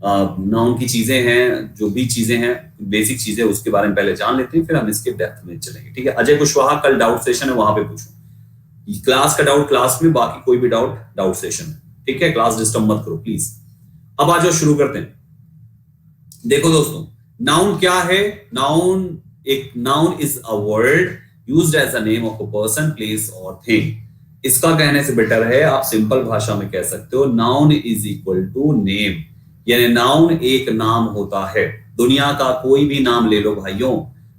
Noun की चीजें हैं, जो भी चीजें हैं, बेसिक चीजें, उसके बारे में पहले जान लेते हैं, फिर हम इसके डेप्थ में चलेंगे। ठीक है, अजय कुशवाहा, कल डाउट सेशन है, वहां पे पूछो। क्लास का डाउट क्लास में, बाकी कोई भी डाउट डाउट सेशन में। ठीक है, क्लास डिस्टर्ब मत करो प्लीज। अब आ जाओ, शुरू करते हैं। देखो दोस्तों, नाउन क्या है? Noun is a word used as a name of a person, place और थिंग। इसका कहने से बेटर है आप सिंपल भाषा में कह सकते हो, noun is equal to name. यानी नाउन एक नाम होता है। दुनिया का कोई भी नाम ले लो भाइयों,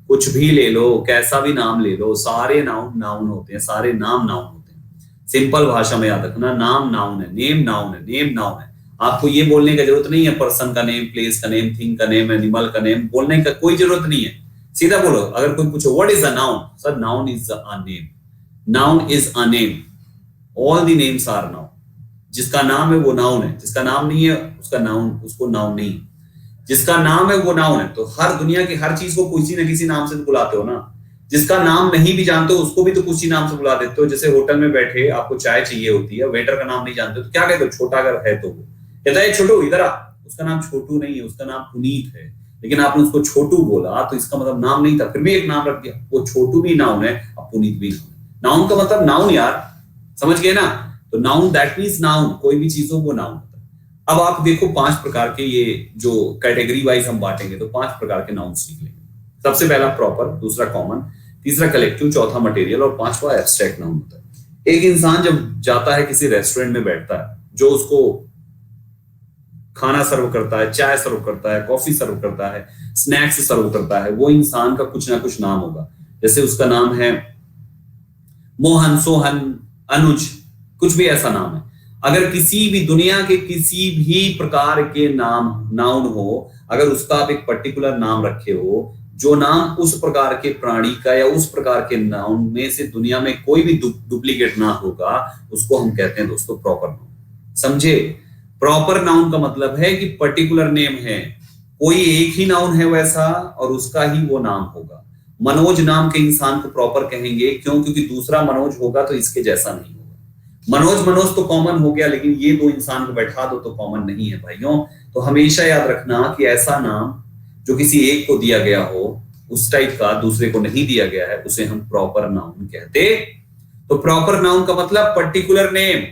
कुछ भी ले लो, कैसा भी नाम ले लो, सारे नाउन नाउन होते हैं, सारे नाम नाउन होते हैं। सिंपल भाषा में याद रखना, नाम नाउन है, नेम नाउन है, नेम नाउन है। आपको ये बोलने की जरूरत नहीं है पर्सन का नेम, प्लेस का नेम, थिंग का नेम, एनिमल का नेम, बोलने का कोई जरूरत नहीं है। सीधा बोलो। अगर कोई पूछो what is a noun, sir noun is a name. Noun is a name, all the names are noun. जिसका नाम है वो नाउन है, जिसका नाम नहीं है उसका नाउन, उसको नाउन नहीं। जिसका नाम है वो नाउन है। तो हर दुनिया की हर चीज को किसी न किसी नाम से बुलाते हो ना। जिसका नाम नहीं भी जानते हो उसको भी तो किसी नाम से बुला देते हो। जैसे होटल में बैठे आपको चाय चाहिए होती है, वेटर का नाम नहीं जानते तो क्या कहते हो? छोटा अगर है तो वो कहता है छोटू इधर आ। उसका नाम छोटू नहीं है, उसका नाम पुनीत है, लेकिन आपने उसको छोटू बोला तो इसका मतलब नाम नहीं था, फिर भी एक नाम रख दिया। वो छोटू भी नाउन है और पुनीत भी नाउन है। नाउन का मतलब नाउन यार, समझ गए ना? तो नाउन दैट मीन्स नाउन, कोई भी चीज हो वो नाउन होता है। अब आप देखो 5 प्रकार के, ये जो कैटेगरी वाइज हम बांटेंगे तो 5 प्रकार के नाउन सीख लेंगे। सबसे पहला प्रॉपर, दूसरा कॉमन, तीसरा कलेक्टिव, चौथा मटेरियल और पांचवा एब्स्ट्रैक्ट नाउन होता है। एक इंसान जब जाता है किसी रेस्टोरेंट में बैठता है, जो उसको खाना सर्व करता है, चाय सर्व करता है, कॉफी सर्व करता है, स्नैक्स सर्व करता है, वो इंसान का कुछ ना कुछ नाम होगा। जैसे उसका नाम है मोहन, सोहन, अनुज, कुछ भी ऐसा नाम है। अगर किसी भी दुनिया के किसी भी प्रकार के नाउन हो, अगर उसका आप एक पर्टिकुलर नाम रखे हो, जो नाम उस प्रकार के प्राणी का या उस प्रकार के नाउन में से दुनिया में कोई भी डुप्लीकेट ना होगा, उसको हम कहते हैं दोस्तों प्रॉपर नाउन। समझे? प्रॉपर नाउन का मतलब है कि पर्टिकुलर नेम है, कोई एक ही नाउन है वैसा और उसका ही वो नाम होगा। मनोज नाम के इंसान को प्रॉपर कहेंगे, क्यों? क्योंकि दूसरा मनोज होगा तो इसके जैसा नहीं होगा। मनोज तो कॉमन हो गया, लेकिन ये दो इंसान को बैठा दो तो कॉमन नहीं है भाइयों। तो हमेशा याद रखना कि ऐसा नाम जो किसी एक को दिया गया हो, उस टाइप का दूसरे को नहीं दिया गया है, उसे हम प्रॉपर नाउन कहते। तो प्रॉपर नाउन का मतलब पर्टिकुलर नेम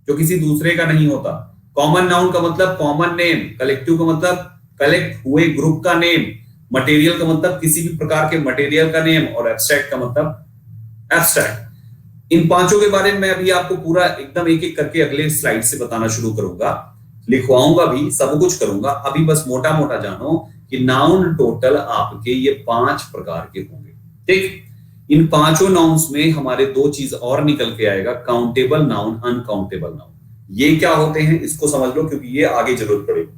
जो किसी दूसरे का नहीं होता। कॉमन नाउन का मतलब कॉमन नेम। कलेक्टिव का मतलब कलेक्ट हुए ग्रुप का नेम। मटेरियल का मतलब किसी भी प्रकार के मटेरियल का नेम। और एब्स्ट्रैक्ट का मतलब एब्स्ट्रैक्ट। इन पांचों के बारे में मैं अभी आपको पूरा एकदम एक एक करके अगले स्लाइड से बताना शुरू करूंगा, लिखवाऊंगा भी, सब कुछ करूंगा। अभी बस मोटा मोटा जानो कि नाउन टोटल आपके ये 5 प्रकार के होंगे। ठीक, इन पांचों नाउन्स में हमारे 2 चीज और निकल के आएगा, काउंटेबल नाउन, अनकाउंटेबल नाउन। ये क्या होते हैं इसको समझ लो, क्योंकि ये आगे जरूरत पड़ेगी।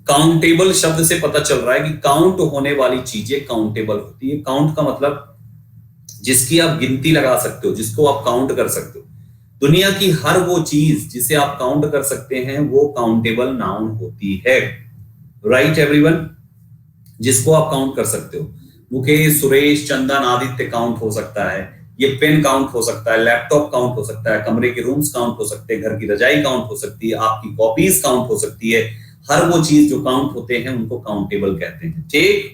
काउंटेबल शब्द से पता चल रहा है कि काउंट होने वाली चीजें काउंटेबल होती है। काउंट का मतलब जिसकी आप गिनती लगा सकते हो, जिसको आप काउंट कर सकते हो। दुनिया की हर वो चीज जिसे आप काउंट कर सकते हैं वो काउंटेबल नाउन होती है। Right everyone? जिसको आप काउंट कर सकते हो। मुकेश, सुरेश, चंदन, आदित्य काउंट हो सकता है। ये पेन काउंट हो सकता है, लैपटॉप काउंट हो सकता है, कमरे के रूम्स काउंट हो सकते हैं, घर की रजाई काउंट हो सकती है, आपकी कॉपीज काउंट हो सकती है। हर वो चीज जो काउंट होते हैं उनको काउंटेबल कहते हैं। ठीक।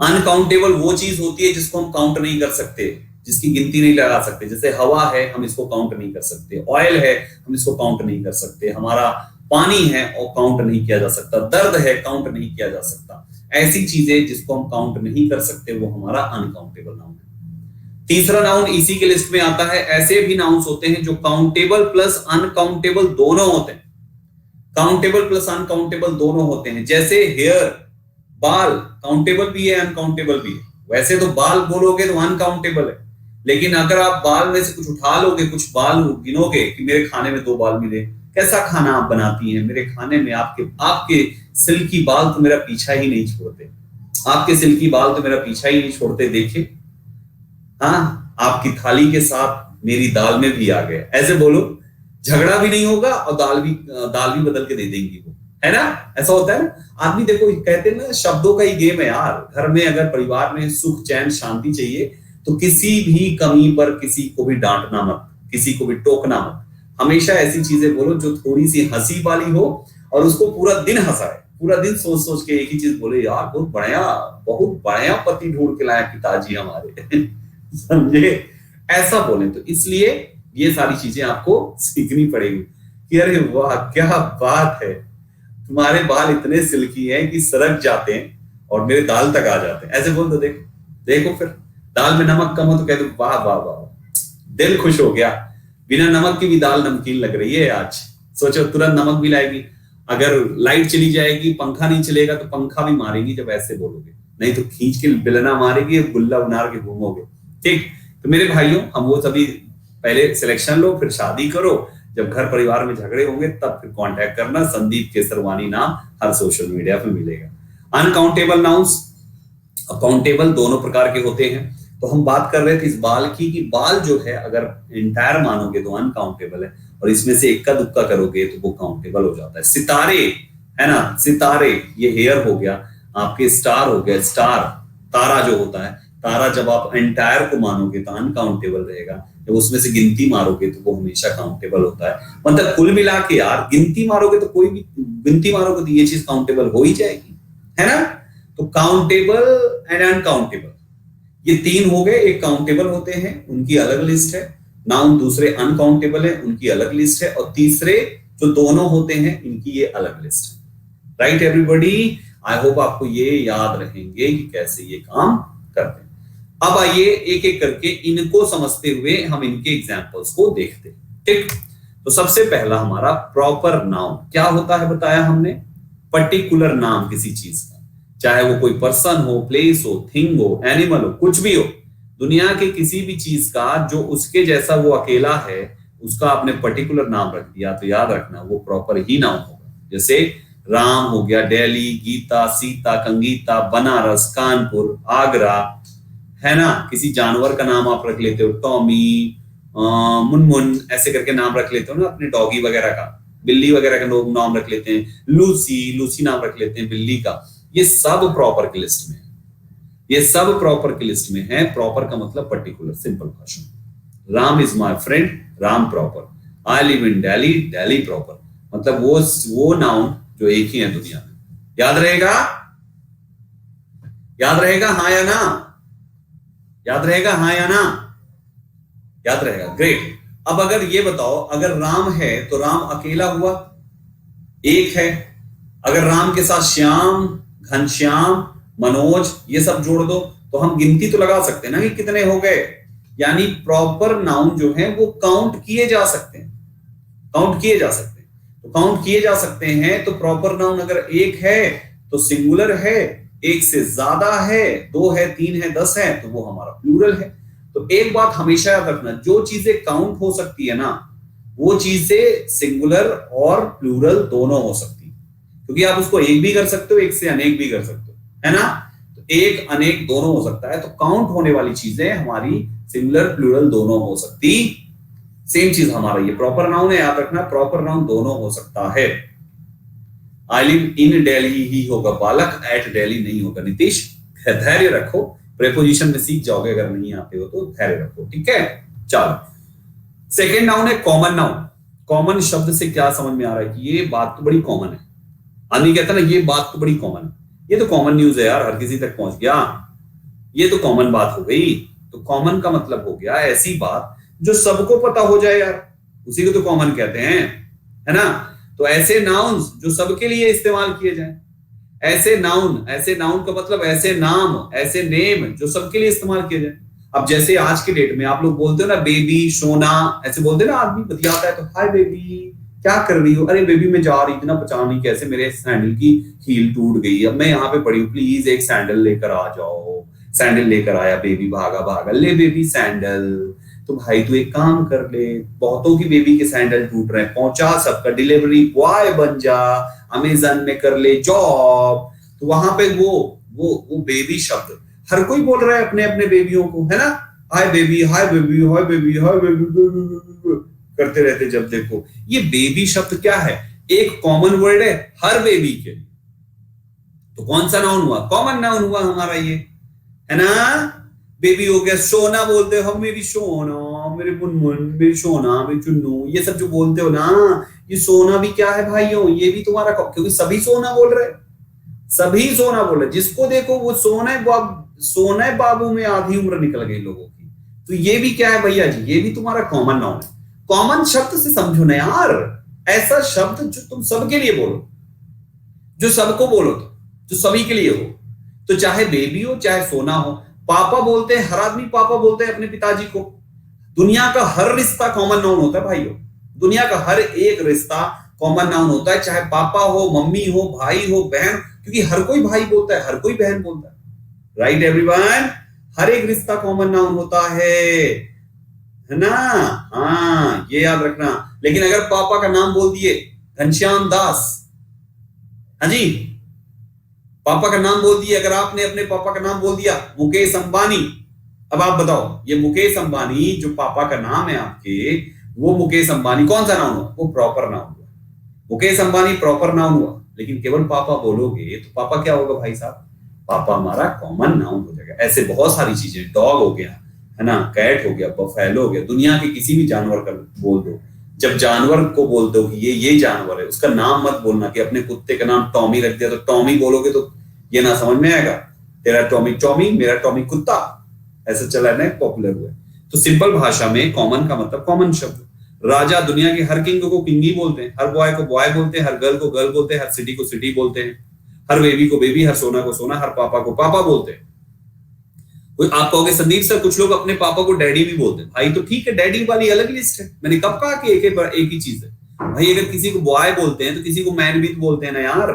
अनकाउंटेबल वो चीज होती है जिसको हम काउंट नहीं कर सकते, जिसकी गिनती नहीं लगा सकते। जैसे हवा है, हम इसको काउंट नहीं कर सकते। ऑयल है, हम इसको काउंट नहीं कर सकते। हमारा पानी है और काउंट नहीं किया जा सकता। दर्द है, काउंट नहीं किया जा सकता। ऐसी चीजें जिसको हम काउंट नहीं कर सकते वो हमारा अनकाउंटेबल नाउन है। तीसरा नाउन इसी के लिस्ट में आता है। ऐसे भी नाउन्स होते हैं जो काउंटेबल प्लस अनकाउंटेबल दोनों होते हैं। काउंटेबल प्लस अनकाउंटेबल दोनों होते हैं। जैसे हेयर, बाल काउंटेबल भी है, अनकाउंटेबल भी है। वैसे तो बाल बोलोगे तो अनकाउंटेबल है, लेकिन अगर आप बाल में से कुछ उठा लोगे, कुछ बाल गिनोगे कि मेरे खाने में 2 बाल मिले, कैसा खाना आप बनाती हैं, मेरे खाने में आपके सिल्की बाल तो मेरा पीछा ही नहीं छोड़ते, आपके सिल्की बाल तो मेरा पीछा ही नहीं छोड़ते। देखे, हाँ, आपकी थाली के साथ मेरी दाल में भी आ गए। ऐसे बोलो, झगड़ा भी नहीं होगा और दाल भी बदल के दे देंगी वो, है ना? ऐसा होता है ना आदमी। देखो, कहते हैं ना, शब्दों का ही गेम है यार। घर में अगर परिवार में सुख, चैन, शांति चाहिए तो किसी भी कमी पर किसी को भी डांटना मत, किसी को भी टोकना मत। हमेशा ऐसी चीजें बोलो जो थोड़ी सी हंसी वाली हो और उसको पूरा दिन हंसाए, पूरा दिन सोच सोच के एक ही चीज बोले, यार बहुत बढ़िया पति ढूंढ के लाए पिताजी हमारे समझे, ऐसा बोले। तो इसलिए ये सारी चीजें आपको सीखनी पड़ेगी कि अरे वाह क्या बात है, तुम्हारे बाल इतने सिल्की हैं कि सरक जाते हैं और मेरे दाल तक आ जाते हैं, ऐसे बोल दो। देखो देखो, फिर दाल में नमक कम हो तो कह दो वाह वाह वाह, दिल खुश हो गया, बिना नमक की भी दाल नमकीन लग रही है आज। सोचो तुरंत नमक भी लाएगी, अगर लाइट चली जाएगी, पंखा नहीं चलेगा तो पंखा भी मारेगी जब ऐसे बोलोगे, नहीं तो खींच के बेलना मारेगी, गुल्ला उनार के घूमोगे। ठीक, तो मेरे भाइयों, हम वो सभी पहले सिलेक्शन लो, फिर शादी करो, जब घर परिवार में झगड़े होंगे तब फिर कांटेक्ट करना। संदीप केसरवानी नाम हर सोशल मीडिया पे मिलेगा। अनकाउंटेबल नाउन्स, अकाउंटेबल दोनों प्रकार के होते हैं। तो हम बात कर रहे थे इस बाल की, कि बाल जो है अगर इंटायर मानोगे तो अनकाउंटेबल है, और इसमें से इक्का दुक्का करोगे तो वो काउंटेबल हो जाता है। सितारे है ना, सितारे, ये हेयर हो गया, आपके स्टार हो गया, स्टार तारा जो होता है, तारा जब आप एंटायर को मानोगे तो अनकाउंटेबल रहेगा, जब उसमें से गिनती मारोगे तो वो हमेशा काउंटेबल होता है। मतलब कुल मिला के यार, गिनती मारोगे तो कोई भी गिनती मारोगे तो ये चीज काउंटेबल हो ही जाएगी, है ना। तो काउंटेबल एंड अनकाउंटेबल ये तीन हो गए, एक काउंटेबल होते हैं उनकी अलग लिस्ट है, नाउन दूसरे अनकाउंटेबल है उनकी अलग लिस्ट है, और तीसरे जो दोनों होते हैं इनकी ये अलग लिस्ट है। राइट एवरीबॉडी, आई होप आपको ये याद रहेंगे कि कैसे ये काम करते हैं। अब आइए एक एक करके इनको समझते हुए हम इनके एग्जाम्पल्स को देखते हैं। ठीक, तो सबसे पहला हमारा प्रॉपर नाउन क्या होता है, बताया हमने, पर्टिकुलर नाम किसी चीज का, चाहे वो कोई पर्सन हो, प्लेस हो, थिंग हो, एनिमल हो, कुछ भी हो, दुनिया के किसी भी चीज का जो उसके जैसा वो अकेला है, उसका आपने पर्टिकुलर नाम रख दिया तो याद रखना वो प्रॉपर ही नाउन होगा। जैसे राम हो गया, दिल्ली, गीता, सीता, कंगीता, बनारस, कानपुर, आगरा, है ना। किसी जानवर का नाम आप रख लेते हो, टॉमी, मुनमुन, ऐसे करके नाम रख लेते हो ना अपने डॉगी वगैरह का, बिल्ली वगैरह का लोग नाम रख लेते हैं, लूसी, लूसी नाम रख लेते हैं बिल्ली का। ये सब प्रॉपर की लिस्ट में है, ये सब प्रॉपर की लिस्ट में है। प्रॉपर का मतलब पर्टिकुलर, सिंपल भाषा। Ram is my friend, Ram proper. I live in Delhi, Delhi proper. मतलब वो नाउन जो एक ही है दुनिया में। याद रहेगा, याद रहेगा हाँ या ना, याद रहेगा हाँ या ना, याद रहेगा, ग्रेट। अब अगर ये बताओ, अगर राम है तो राम अकेला हुआ, एक है। अगर राम के साथ श्याम, घनश्याम, मनोज ये सब जोड़ दो तो हम गिनती तो लगा सकते हैं ना कि कितने हो गए। यानी प्रॉपर नाउन जो है वो काउंट किए जा सकते हैं, काउंट किए जा सकते हैं। तो काउंट किए जा सकते हैं तो प्रॉपर नाउन अगर एक है तो सिंगुलर है, एक से ज्यादा है, दो है, तीन है, 10 है तो वो हमारा प्लूरल है। तो एक बात हमेशा याद रखना, जो चीजें काउंट हो सकती है ना वो चीजें सिंगुलर और प्लूरल दोनों हो सकती है, क्योंकि आप उसको एक भी कर सकते हो, एक से अनेक भी कर सकते हो, है ना। तो एक अनेक दोनों हो सकता है। तो काउंट होने वाली चीजें हमारी सिंगुलर प्लूरल दोनों हो सकती। सेम चीज हमारा ये प्रॉपर नाउन है, याद रखना प्रॉपर नाउन दोनों हो सकता है। आई लिव इन दिल्ली ही होगा बालक, एट दिल्ली नहीं होगा नीतीश। धैर्य रखो, प्रेपोजिशन में सीख जाओगे, अगर नहीं आते हो तो धैर्य रखो, ठीक है। चलो, सेकेंड नाउन है कॉमन नाउन। कॉमन शब्द से क्या समझ में आ रहा है कि ये बात तो बड़ी कॉमन है। आदमी कहता है ना ये बात तो बड़ी कॉमन है, ये तो कॉमन न्यूज है यार, हर किसी तक पहुंच गया, ये तो कॉमन बात हो गई। तो कॉमन का मतलब हो गया ऐसी बात जो सबको पता हो जाए यार, उसी को तो कॉमन कहते हैं, है ना। तो ऐसे नाउन्स जो सबके लिए इस्तेमाल किए जाएं, ऐसे नाउन का मतलब ऐसे नाम, ऐसे नेम जो सबके लिए इस्तेमाल किए जाए। अब जैसे आज के डेट में आप लोग बोलते हो ना बेबी, सोना, ऐसे बोलते हैं ना, आदमी बतियाता है तो हाय बेबी क्या कर रही हो, अरे बेबी मैं जा रही थी ना, पता नहीं कैसे मेरे सैंडल की हील टूट गई, अब मैं यहाँ पे पड़ी हूँ, प्लीज एक सैंडल लेकर आ जाओ। सैंडल लेकर आया बेबी, भागा भागा, ले बेबी सैंडल। तो भाई तू एक काम कर ले, बहुतों की बेबी के सैंडल टूट रहे हैं, पहुंचा सबका, डिलीवरी बॉय बन जा, अमेज़न में कर ले जॉब। तो वहां पे वो बेबी शब्द हर कोई बोल रहा है अपने अपने बेबियों को, है ना। Hi baby, hi baby, hi baby, hi baby करते रहते जब देखो। ये बेबी शब्द क्या है, एक कॉमन वर्ड है हर बेबी के लिए। तो कौन सा नाउन हुआ, कॉमन नाउन हुआ हमारा ये, है ना। बेबी हो गया, सोना बोलते हो हम, मेरी सोना, मेरे मुनमुन, मेरी सोना, मेरी चुन्नू, ये सब जो बोलते हो ना, ये सोना भी क्या है भाइयों, ये भी तुम्हारा, क्योंकि सभी सोना बोल रहे, सभी सोना बोल रहे, जिसको देखो वो सोना बाबू में आधी उम्र निकल गई लोगों की। तो ये भी क्या है भैया जी, ये भी तुम्हारा कॉमन नाउन है। कॉमन शब्द से समझो ना यार, ऐसा शब्द जो तुम सबके लिए बोलो, जो सबको बोलो, तो जो सभी के लिए हो। तो चाहे बेबी हो, चाहे सोना हो, पापा बोलते हैं, हर आदमी पापा बोलते हैं अपने पिताजी को। दुनिया का हर रिश्ता कॉमन नाउन होता है भाइयों, दुनिया का हर एक रिश्ता कॉमन नाउन होता है, चाहे पापा हो, मम्मी हो, भाई हो, बहन, क्योंकि हर कोई भाई बोलता है, हर कोई बहन बोलता है। राइट एवरीवन, हर एक रिश्ता कॉमन नाउन होता है ना। हाँ, ये याद रखना। लेकिन अगर पापा का नाम बोल दिए घनश्याम दास, हाँ जी, पापा का नाम बोल दिया, अगर आपने अपने पापा का नाम बोल दिया मुकेश अंबानी, अब आप बताओ, ये मुकेश अंबानी जो पापा का नाम है आपके, वो मुकेश अंबानी कौन सा नाउन हुआ? वो प्रॉपर नाउन हुआ। मुकेश अंबानी प्रॉपर नाउन हुआ, लेकिन केवल पापा बोलोगे तो पापा क्या होगा भाई साहब? पापा हमारा कॉमन नाउन हो जाएगा। ऐसे बहुत सारी चीजें, डॉग हो गया, है ना, कैट हो गया, बफेलो हो गया, दुनिया के किसी भी जानवर का बोल दो। जब जानवर को बोल दो कि ये जानवर है, उसका नाम मत बोलना कि अपने कुत्ते का नाम टॉमी रख दिया तो टॉमी बोलोगे तो ये ना समझ में आएगा, तेरा टॉमी टॉमी, मेरा टॉमी कुत्ता, ऐसा चला है ना, पॉपुलर हुआ। तो सिंपल भाषा में कॉमन का मतलब कॉमन शब्द। राजा, दुनिया के हर किंग को किंग ही बोलते हैं, हर बॉय को बॉय बोलते हैं, हर गर्ल को गर्ल बोलते हैं, हर सिटी को सिटी बोलते हैं, हर बेबी को बेबी, हर सोना को सोना, हर पापा को पापा बोलते हैं। आप कहोगे संदीप सर कुछ लोग अपने पापा को डैडी भी बोलते हैं। भाई तो ठीक है, डैडी वाली अलग लिस्ट है। मैंने कब कहा कि एक ही चीज है भाई? अगर किसी को बॉय बोलते हैं तो किसी को मैन भी बोलते हैं ना यार।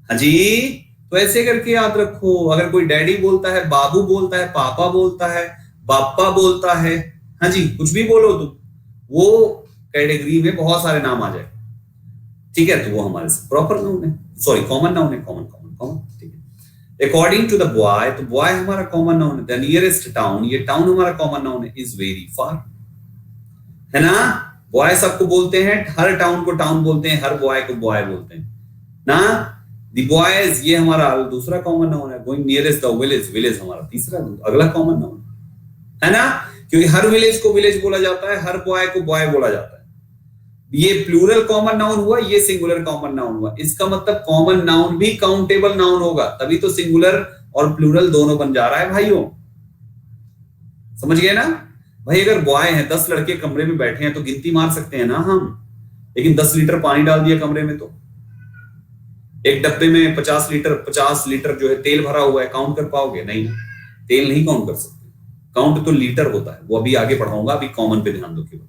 हाँ जी, तो ऐसे करके याद रखो, अगर कोई डैडी बोलता है, बाबू बोलता है, पापा बोलता है, बापा बोलता है, हाँ जी, कुछ भी बोलो तुम, वो कैटेगरी में बहुत सारे नाम आ जाए, ठीक है, तो वो हमारे प्रॉपर नाउन है, सॉरी कॉमन नाउन है, कॉमन कॉमन कॉमन, ठीक है। अकॉर्डिंग टू द बॉय, तो बॉय हमारा कॉमन नाउन है। द नियरेस्ट टाउन, ये टाउन हमारा कॉमन नाउन है, इज वेरी फार, है ना। बॉय सबको बोलते हैं, हर टाउन को टाउन बोलते हैं, हर बॉय को बॉय बोलते हैं ना। द बॉयज, ये हमारा दूसरा कॉमन नाउन है। Going nearest the village, village हमारा तीसरा, अगला कॉमन नाउन है ना, क्योंकि हर विलेज को विलेज बोला जाता है, हर बॉय को बॉय बोला जाता है। ये प्लूरल कॉमन नाउन हुआ, ये सिंगुलर कॉमन नाउन हुआ। इसका मतलब कॉमन नाउन भी काउंटेबल नाउन होगा, तभी तो सिंगुलर और प्लूरल दोनों बन जा रहा है भाइयों, समझ गए ना भाई। अगर बॉय है, 10 लड़के कमरे में बैठे हैं तो गिनती मार सकते हैं ना हम, लेकिन 10 लीटर पानी डाल दिया कमरे में तो एक डब्बे में 50 लीटर जो है तेल भरा हुआ है, काउंट कर पाओगे? नहीं, तेल नहीं काउंट कर सकते, काउंट तो लीटर होता है, वो अभी आगे पढ़ाऊंगा, अभी कॉमन पे ध्यान दो केवल।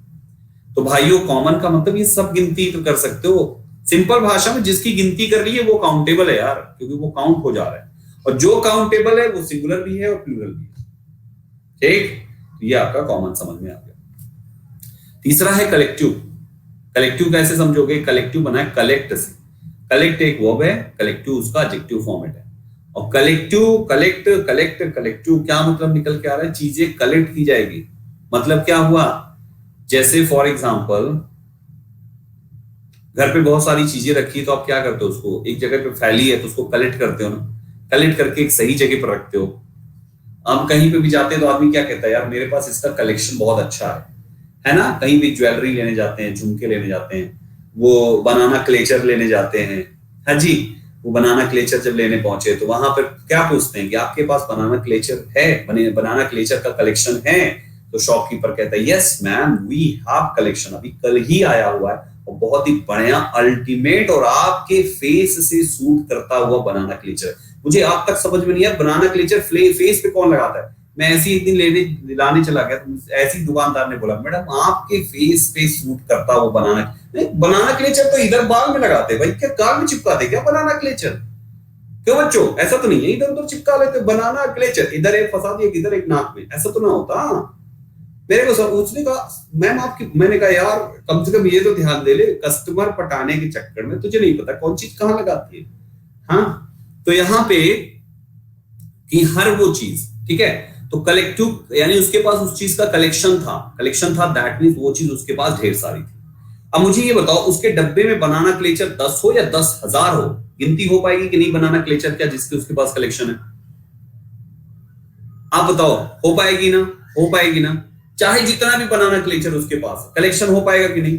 तो भाइयों कॉमन का मतलब ये सब गिनती तो कर सकते हो। सिंपल भाषा में जिसकी गिनती कर रही है वो काउंटेबल है यार, क्योंकि वो काउंट हो जा रहा है, और जो काउंटेबल है वो सिंगुलर भी है और प्लूरल भी है, ठीक। तो ये आपका कॉमन समझ में आ गया। तीसरा है कलेक्टिव। कलेक्टिव कैसे समझोगे? कलेक्टिव बना है कलेक्ट से, कलेक्ट एक वर्ब है, कलेक्टिव उसका एडजेक्टिव फॉर्मेट है। और कलेक्टिव, कलेक्ट, कलेक्ट, कलेक्टिव क्या मतलब निकल के आ रहा है? चीजें कलेक्ट की जाएगी। मतलब क्या हुआ? जैसे फॉर एग्जांपल घर पे बहुत सारी चीजें रखी, तो आप क्या करते हो? उसको एक जगह पे फैली है तो उसको कलेक्ट करते हो ना, कलेक्ट करके एक सही जगह पर रखते हो। हम कहीं पे भी जाते हैं तो आदमी क्या कहता है, यार मेरे पास इसका कलेक्शन बहुत अच्छा है ना। कहीं भी ज्वेलरी लेने जाते हैं, झुमके लेने जाते हैं, वो बनाना क्लेचर लेने जाते हैं, हाँ जी, वो बनाना क्लेचर जब लेने पहुंचे तो वहां पर क्या पूछते हैं कि आपके पास बनाना क्लेचर है, बनाना क्लेचर का कलेक्शन है? तो शॉपकीपर कहता है yes ma'am, we have collection, अभी कल ही आया हुआ है और बहुत ही बढ़िया, अल्टीमेट और आपके फेस से सूट करता हुआ बनाना क्लेचर। मुझे आप तक समझ में नहीं है, बनाना क्लेचर फेस पे कौन लगाता है? मैं ऐसी एक दिन लाने चला गया तो ऐसी दुकानदार ने बोला, मैडम आपके फेस पे सूट करता हुआ बनाना क्लेचर तो इधर बाल में लगाते भाई, क्या गाल में चिपकाते क्या बनाना क्लेचर? क्यों बच्चों, ऐसा तो नहीं है इधर उधर चिपका लेते बनाना क्लेचर, इधर एक फंसा दिया इधर एक नाक में, ऐसा तो ना होता। मेरे को उसने कहा मैम आपकी, मैंने कहा यार कम से कम ये तो ध्यान दे ले, कस्टमर पटाने के चक्कर में तुझे नहीं पता कौन चीज कहां लगाती है। हाँ, तो यहाँ पे कि हर वो चीज, ठीक है, तो कलेक्टिव यानी उसके पास उस चीज का कलेक्शन था, दैट मींस वो चीज उसके पास ढेर सारी थी। अब मुझे ये बताओ, उसके डब्बे में बनाना क्लेचर 10 हो या 10,000 हो, गिनती हो पाएगी कि नहीं बनाना क्लेचर क्या जिसके उसके पास कलेक्शन है? आप बताओ, हो पाएगी ना? हो पाएगी ना? चाहे जितना भी बनाना क्लेचर उसके पास, कलेक्शन हो पाएगा कि नहीं?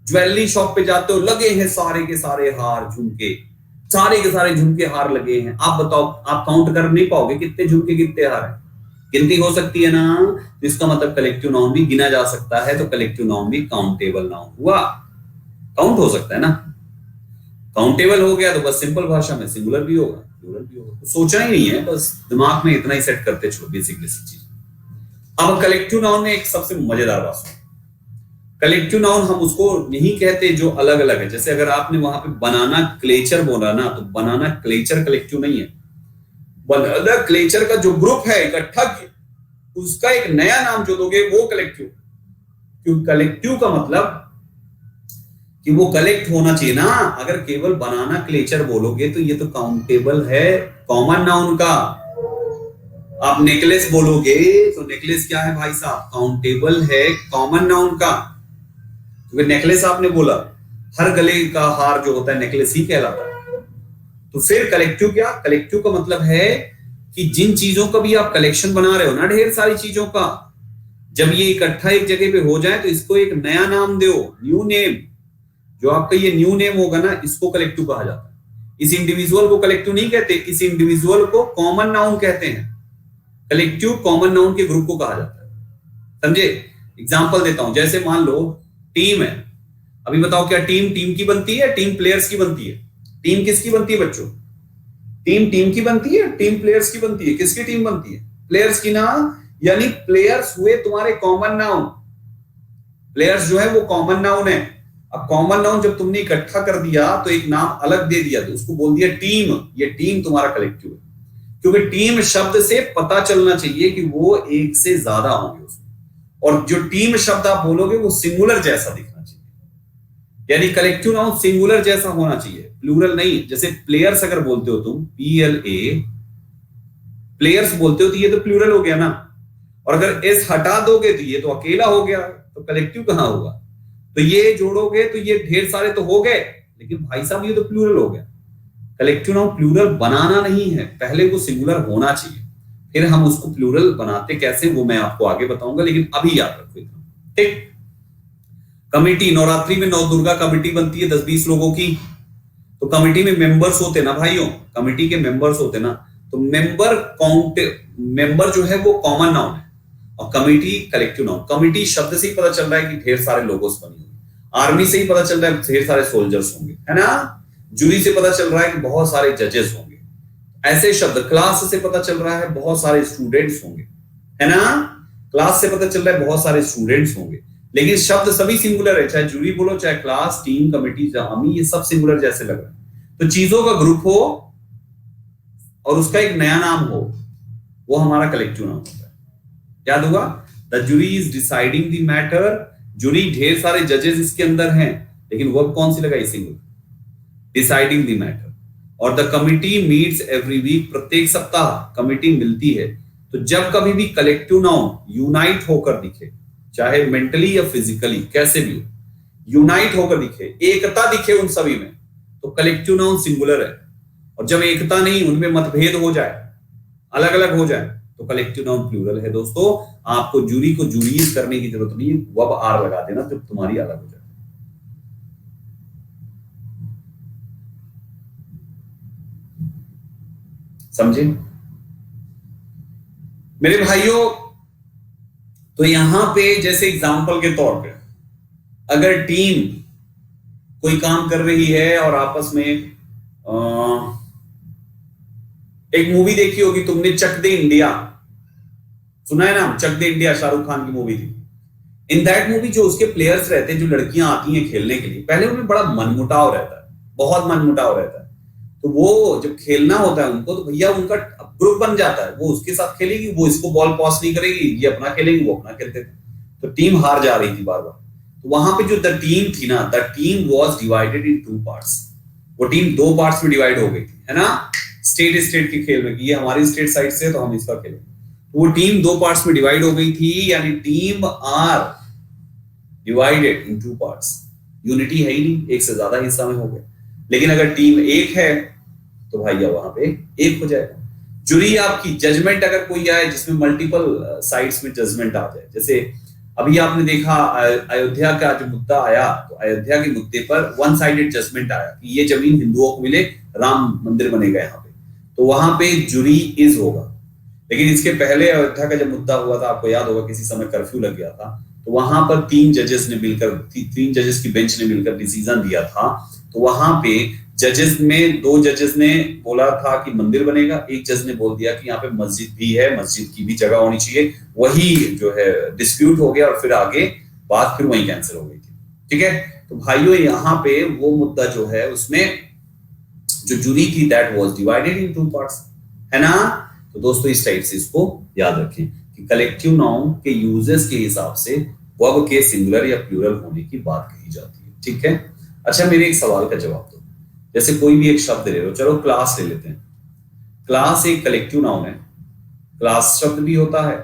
ज्वेलरी शॉप पे जाते हो, लगे हैं सारे के सारे हार झुमके, सारे के सारे झुमके हार लगे हैं, आप बताओ, आप काउंट कर नहीं पाओगे कितने झुमके कितने हार है? गिनती हो सकती है ना? तो इसका मतलब कलेक्टिव नाउन भी गिना जा सकता है, तो कलेक्टिव नाउन भी काउंटेबल नाउन हुआ, काउंट हो सकता है ना। काउंटेबल हो गया तो बस सिंपल भाषा में सिंगुलर भी होगा, प्लूरल भी होगा, तो सोचना ही नहीं है, बस दिमाग में इतना ही सेट करते चलो, बेसिक बेसिक चीज। अब कलेक्टिव नाउन में एक सबसे मजेदार बात सुनो, कलेक्टिव नाउन हम उसको नहीं कहते जो अलग अलग है। जैसे अगर आपने वहां पे बनाना क्लेचर बोला ना, तो बनाना क्लेचर कलेक्टिव नहीं है। बनाना क्लेचर का जो ग्रुप है इकट्ठा, उसका एक नया नाम जो दोगे वो कलेक्टिव। क्योंकि कलेक्टिव का मतलब कि वो कलेक्ट होना चाहिए ना। अगर केवल बनाना क्लेचर बोलोगे तो ये तो काउंटेबल है कॉमन नाउन का। आप नेकलेस बोलोगे तो नेकलेस क्या है भाई साहब? काउंटेबल है कॉमन नाउन का, क्योंकि नेकलेस आपने बोला, हर गले का हार जो होता है नेकलेस ही कहलाता है। तो फिर कलेक्टिव क्या? कलेक्टिव का मतलब है कि जिन चीजों का भी आप कलेक्शन बना रहे हो ना, ढेर सारी चीजों का, जब ये इकट्ठा एक जगह पे हो जाए तो इसको एक नया नाम दो, न्यू नेम। जो आपका ये न्यू नेम होगा ना, इसको कलेक्टिव कहा जाता है। इस इंडिविजुअल को कलेक्टिव नहीं कहते, इस इंडिविजुअल को कॉमन नाउन कहते हैं। कलेक्टिव कॉमन नाउन के ग्रुप को कहा जाता है, समझे? एग्जांपल देता हूं, जैसे मान लो टीम है। अभी बताओ क्या टीम की बनती है, टीम प्लेयर्स की बनती है? टीम किसकी बनती है बच्चों? टीम की बनती है, टीम प्लेयर्स की बनती है। किसकी टीम बनती है? प्लेयर्स की ना। यानी प्लेयर्स हुए तुम्हारे कॉमन नाउन। प्लेयर्स जो है वो कॉमन नाउन है। अब कॉमन नाउन जब तुमने इकट्ठा कर दिया तो एक नाम अलग दे दिया, तो उसको बोल दिया टीम। ये टीम तुम्हारा कलेक्टिव है, क्योंकि टीम शब्द से पता चलना चाहिए कि वो एक से ज्यादा होंगे उसमें। और जो टीम शब्द आप बोलोगे वो सिंगुलर जैसा दिखना चाहिए, यानी कलेक्टिव नाउन सिंगुलर जैसा होना चाहिए, प्लूरल नहीं। जैसे प्लेयर्स अगर बोलते हो तुम, PLA, प्लेयर्स बोलते हो तो ये तो प्लूरल हो गया ना। और अगर एस हटा दोगे तो ये तो अकेला हो गया, तो कलेक्टिव कहां हुआ? तो ये जोड़ोगे तो ये ढेर सारे तो हो गए, लेकिन भाई साहब ये तो प्लूरल हो गया। कलेक्टिव नाउन प्लूरल बनाना नहीं है, पहले वो सिंगुलर होना चाहिए, फिर हम उसको प्लूरल बनाते कैसे वो मैं आपको आगे बताऊंगा, लेकिन अभी याद रखो इतना, ठीक? कमिटी, नवरात्रि में 9 दुर्गा कमिटी बनती है 10-20 लोगों की, तो कमिटी में मेंबर्स होते ना भाइयों, कमिटी के मेंबर्स होते ना, तो मेंबर जो है वो कॉमन नाउन है और कमिटी कलेक्टिव नाउन। कमिटी शब्द से ही पता चल रहा है कि ढेर सारे लोगों से बनी होगी, आर्मी से ही पता चल रहा है ढेर सारे सोल्जर्स होंगे, है ना? जूरी से पता चल रहा है कि बहुत सारे जजेस होंगे। ऐसे शब्द, क्लास से पता चल रहा है बहुत सारे स्टूडेंट्स होंगे, है ना? क्लास से पता चल रहा है बहुत सारे स्टूडेंट्स होंगे, लेकिन शब्द सभी सिंगुलर है, चाहे जूरी बोलो, चाहे क्लास, टीम, कमिटी, आर्मी, ये सब सिंगुलर जैसे लग रहा है। तो चीजों का ग्रुप हो और उसका एक नया नाम हो, वो हमारा कलेक्टिव नाम होता है। याद होगा, the jury is deciding the matter. Jury, ढेर सारे जजेस इसके अंदर हैं, लेकिन वर्ब कौन सी लगाई? Singular, deciding the matter. और the committee meets every week, प्रत्येक सप्ताह कमिटी मिलती है। तो जब कभी भी कलेक्टिव नाउन यूनाइट होकर दिखे, चाहे मेंटली या फिजिकली कैसे भी हो, यूनाइट होकर दिखे, एकता दिखे उन सभी में, तो कलेक्टिव नाउन सिंगुलर है। और जब एकता नहीं, उनमें मतभेद हो जाए, अलग अलग हो जाए, तो कलेक्टिव नाउन प्लूरल है। दोस्तों, आपको जूरी को जूरीज करने की जरूरत नहीं, वर्ब आर लगा देना तो तुम्हारी अलग हो जाए। समझे मेरे भाइयों? तो यहां पे जैसे एग्जांपल के तौर पे, अगर टीम कोई काम कर रही है और आपस में एक मूवी देखी होगी तुमने, चक दे इंडिया, सुना है ना? चक दे इंडिया शाहरुख खान की मूवी थी। इन दैट मूवी जो उसके प्लेयर्स रहते हैं, जो लड़कियां आती हैं खेलने के लिए, पहले उनमें बड़ा मनमुटाव रहता है, बहुत मनमुटाव रहता है। तो वो जब खेलना होता है उनको, तो भैया उनका ग्रुप बन जाता है, वो उसके साथ खेलेगी, वो इसको बॉल पास नहीं करेगी, ये अपना खेलेंगे, वो अपना खेलते थे, तो टीम हार जा रही थी बार बार। तो वहां पे जो द टीम थी ना, the team was divided in 2 parts. वो टीम 2 पार्ट्स में डिवाइड हो गई थी, है ना? स्टेट के खेल में, ये हमारी स्टेट साइड से तो हम इसका खेलेंगे। तो वो टीम 2 पार्ट्स में डिवाइड हो गई थी, यानी team are divided in 2 parts. Unity है ही नहीं, एक से ज्यादा हिस्सा में हो गए। लेकिन अगर टीम एक है तो भैया वहां पे एक हो जाएगा। जूरी आपकी, जजमेंट अगर कोई आए जिसमें मल्टीपल साइड्स में जजमेंट आ जाए, जैसे अभी आपने देखा अयोध्या का जो मुद्दा आया, तो अयोध्या के मुद्दे पर वन साइडेड जजमेंट आया कि ये जमीन हिंदुओं को मिले, राम मंदिर बनेगा यहाँ पे, तो वहां पे जुरी इज होगा। लेकिन इसके पहले अयोध्या का जब मुद्दा हुआ था, आपको याद होगा किसी समय कर्फ्यू लग गया था, तो वहां पर तीन जजेस की बेंच ने मिलकर डिसीजन दिया था। तो वहां पे जजेस में दो जजेस ने बोला था कि मंदिर बनेगा, एक जज ने बोल दिया कि यहाँ पे मस्जिद भी है, मस्जिद की भी जगह होनी चाहिए। वही जो है डिस्प्यूट हो गया और फिर आगे बात फिर वही कैंसिल हो गई थी। ठीक है, तो भाइयों यहाँ पे वो मुद्दा जो है उसमें जो जूरी थी that was divided in two parts, है ना। तो दोस्तों इस टाइप से इसको याद रखें कि कलेक्टिव नाउन के यूजेस के हिसाब से वर्ब के सिंगुलर या प्लूरल होने की बात कही जाती है। ठीक है, अच्छा मेरे एक सवाल का जवाब दो। जैसे कोई भी एक शब्द ले लो, चलो क्लास ले लेते हैं। क्लास एक कलेक्टिव नाउन है, क्लास शब्द भी होता है,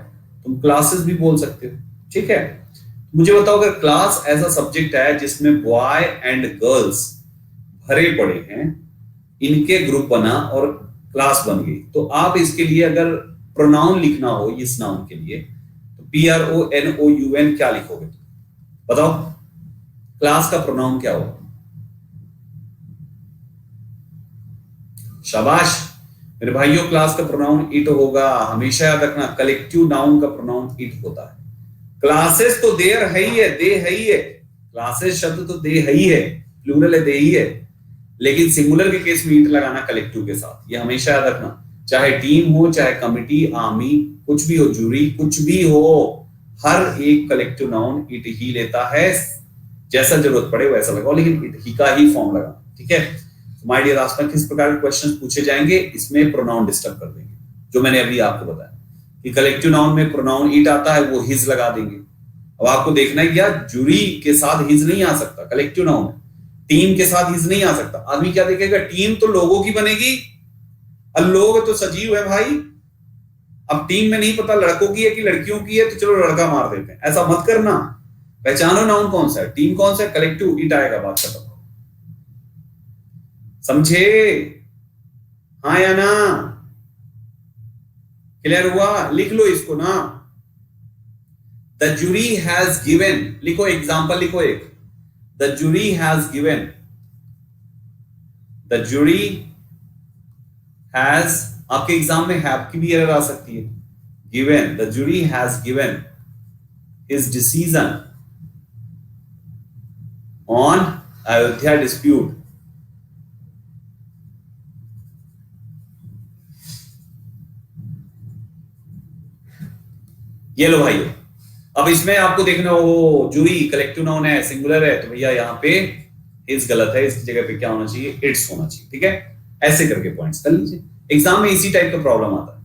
तुम क्लासेस भी बोल सकते हो। ठीक है, मुझे बताओ अगर क्लास ऐसा सब्जेक्ट है जिसमें बॉय एंड गर्ल्स भरे पड़े हैं, इनके ग्रुप बना और क्लास बन गई, तो आप इसके लिए अगर प्रोनाउन लिखना हो इस नाउन के लिए, तो PRONOUN क्या लिखोगे? बताओ क्लास का प्रोनाउन क्या होगा? शाबाश मेरे भाइयों, क्लास का प्रोनाउन इट होगा। हमेशा याद रखना कलेक्टिव नाउन का प्रोनाउन इट होता है। क्लासेस तो देर है ही है, दे है ही है, क्लासेस शब्द तो दे है ही है, प्लूरल है, दे ही है, लेकिन सिंगुलर के केस में इट लगाना कलेक्टिव के साथ, ये हमेशा याद रखना। चाहे टीम हो, चाहे कमिटी, आर्मी, कुछ भी हो, जूरी, कुछ भी हो, हर एक कलेक्टिव नाउन इट ही लेता है। जैसा जरूरत पड़े वैसा लगाओ, लेकिन इट ही का ही फॉर्म लगा। ठीक है, माय डियर आस्था, किस प्रकार के क्वेश्चंस पूछे जाएंगे, इसमें प्रोनाउन डिस्टर्ब कर देंगे, जो मैंने अभी आपको बताया कि कलेक्टिव नाउन में प्रोनाउन इट आता है, वो हिज लगा देंगे। अब आपको देखना है क्या, जूरी के साथ हिज नहीं आ सकता कलेक्टिव नाउन में, टीम के साथ हिज नहीं आ सकता। आदमी क्या देखेगा, टीम तो लोगों की बनेगी, और लोग तो सजीव है भाई। अब टीम में नहीं पता लड़कों की है कि लड़कियों की है, तो चलो लड़का मार देते हैं, ऐसा मत करना। पहचानो नाउन कौन सा है, टीम कौन सा है, कलेक्टिव इट आएगा, बात खत्म। समझे? हाँ या ना? क्लियर हुआ? लिख लो इसको ना। द जूरी हैज गिवन, लिखो एग्जाम्पल, लिखो एक, the jury has given, the jury has, आपके एग्जाम में हैव की भी एरर आ सकती है, given, the jury has given his decision on Ayodhya dispute. ये लो भाई, अब इसमें आपको देखना हो जूरी कलेक्टिव नाउन है, सिंगुलर है, तो भैया यहाँ पे इस गलत है, इसकी जगह पे क्या होना चाहिए, इट्स होना चाहिए। ठीक है, ऐसे करके पॉइंट्स कर लीजिए। एग्जाम में इसी टाइप का प्रॉब्लम आता है।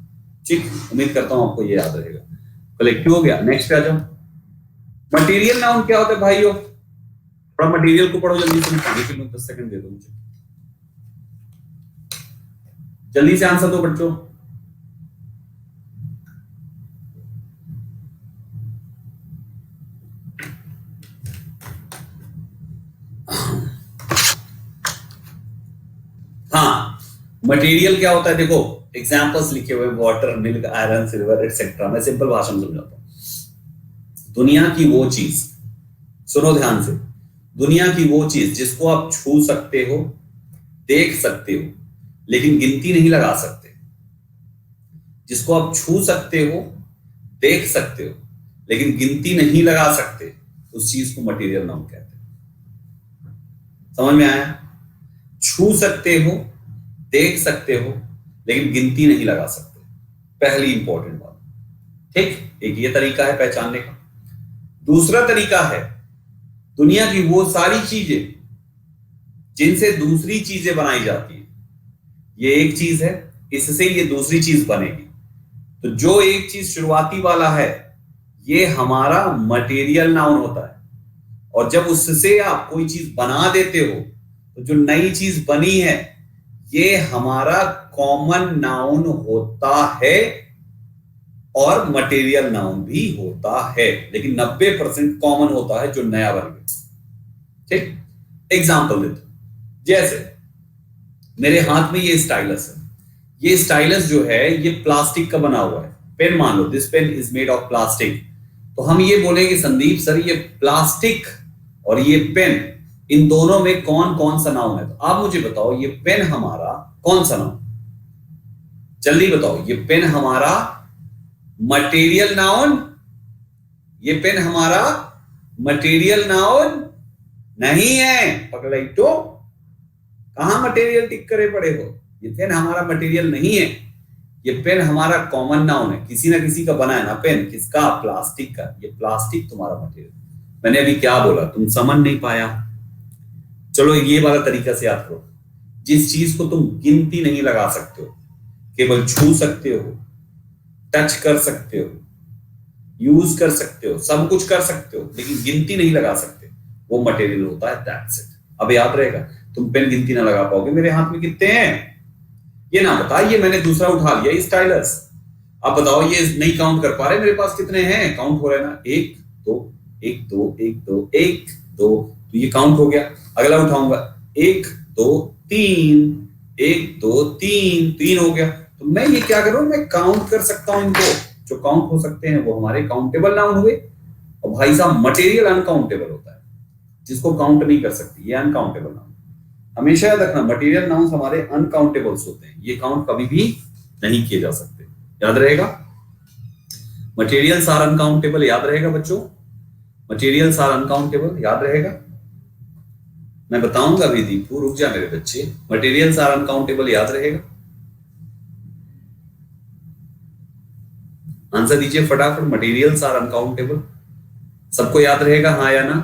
ठीक, उम्मीद करता हूं आपको ये याद रहेगा। कलेक्टिव हो गया, नेक्स्ट पे आ जाओ। मटेरियल नाउन क्या होता है भाइयों? थोड़ा मटेरियल को पढ़ो जल्दी से, पानी पी लो, 10 सेकंड दे दो मुझे, जल्दी से आंसर दो बच्चों। हाँ, मटेरियल क्या होता है, देखो एग्जांपल्स लिखे हुए, water, milk, iron, silver etcetera. मैं सिंपल भाषा में समझाता हूं। दुनिया की वो चीज, सुनो ध्यान से, दुनिया की वो चीज जिसको आप छू सकते हो, देख सकते हो, लेकिन गिनती नहीं लगा सकते, जिसको आप छू सकते हो, देख सकते हो, लेकिन गिनती नहीं लगा सकते, उस चीज को मटेरियल नाउन कहते हैं। समझ में आया? छू सकते हो, देख सकते हो, लेकिन गिनती नहीं लगा सकते, पहली इंपॉर्टेंट बात। ठीक, एक ये तरीका है पहचानने का। दूसरा तरीका है, दुनिया की वो सारी चीजें जिनसे दूसरी चीजें बनाई जाती है। ये एक चीज है, इससे ये दूसरी चीज बनेगी, तो जो एक चीज शुरुआती वाला है, ये हमारा मटेरियल नाउन होता है। और जब उससे आप कोई चीज बना देते हो, तो जो नई चीज बनी है, ये हमारा कॉमन नाउन होता है और मटेरियल नाउन भी होता है, लेकिन 90% कॉमन होता है जो नया बन गया। ठीक, एग्जांपल देते, जैसे मेरे हाथ में ये स्टाइलस है, ये स्टाइलस जो है ये प्लास्टिक का बना हुआ है, पेन मान लो, this pen is made of plastic. तो हम ये बोलेंगे संदीप सर ये प्लास्टिक और ये पेन, इन दोनों में कौन कौन सा नाउन है? तो आप मुझे बताओ ये पेन हमारा कौन सा नाउन? जल्दी बताओ, ये पेन हमारा मटेरियल नाउन, ये पेन हमारा मटेरियल नाउन नहीं है। पकड़ाई तो कहां मटेरियल टिक करे पड़े हो? ये पेन हमारा मटेरियल नहीं है, ये पेन हमारा कॉमन नाउन है, किसी ना किसी का बना है ना पेन, किसका? प्लास्टिक का। ये प्लास्टिक तुम्हारा मटेरियल। मैंने अभी क्या बोला तुम समझ नहीं पाया? चलो ये वाला तरीका से याद करो, जिस चीज को तुम गिनती नहीं लगा सकते हो, केवल छू सकते हो, टच कर सकते हो, यूज कर सकते हो, सब कुछ कर सकते हो, लेकिन गिनती नहीं लगा सकते, वो मटेरियल होता है। That's it. अब याद रहेगा, तुम पेन गिनती ना लगा पाओगे, मेरे हाथ में कितने हैं ये ना बता, ये मैंने दूसरा उठा लिया, ये स्टाइलस। अब बताओ ये नहीं काउंट कर पा रहे, मेरे पास कितने हैं? काउंट हो रहे ना, 1 2 1 2 1 2 1 2, तो ये काउंट हो गया। अगला उठाऊंगा 1 2 3 1 2 3, 3 हो गया। तो मैं ये क्या करूं, मैं काउंट कर सकता हूं इनको। जो काउंट हो सकते हैं वो हमारे काउंटेबल नाउन हुए। और भाई साहब मटेरियल अनकाउंटेबल होता है, जिसको काउंट नहीं कर सकती, ये अनकाउंटेबल नाउन। हमेशा याद रखना, मटेरियल नाउन्स हमारे अनकाउंटेबल्स होते हैं, ये काउंट कभी भी नहीं किए जा सकते। याद रहेगा, मटेरियल्स आर अनकाउंटेबल। याद रहेगा बच्चों, मटेरियल्स आर अनकाउंटेबल, याद रहेगा। मैं बताऊंगा अभी दीपू, रुक जा मेरे बच्चे। मटेरियल्स आर अनकाउंटेबल याद रहेगा। आंसर दीजिए फटाफट, मटेरियल्स आर अनकाउंटेबल। सबको याद रहेगा, हाँ या ना?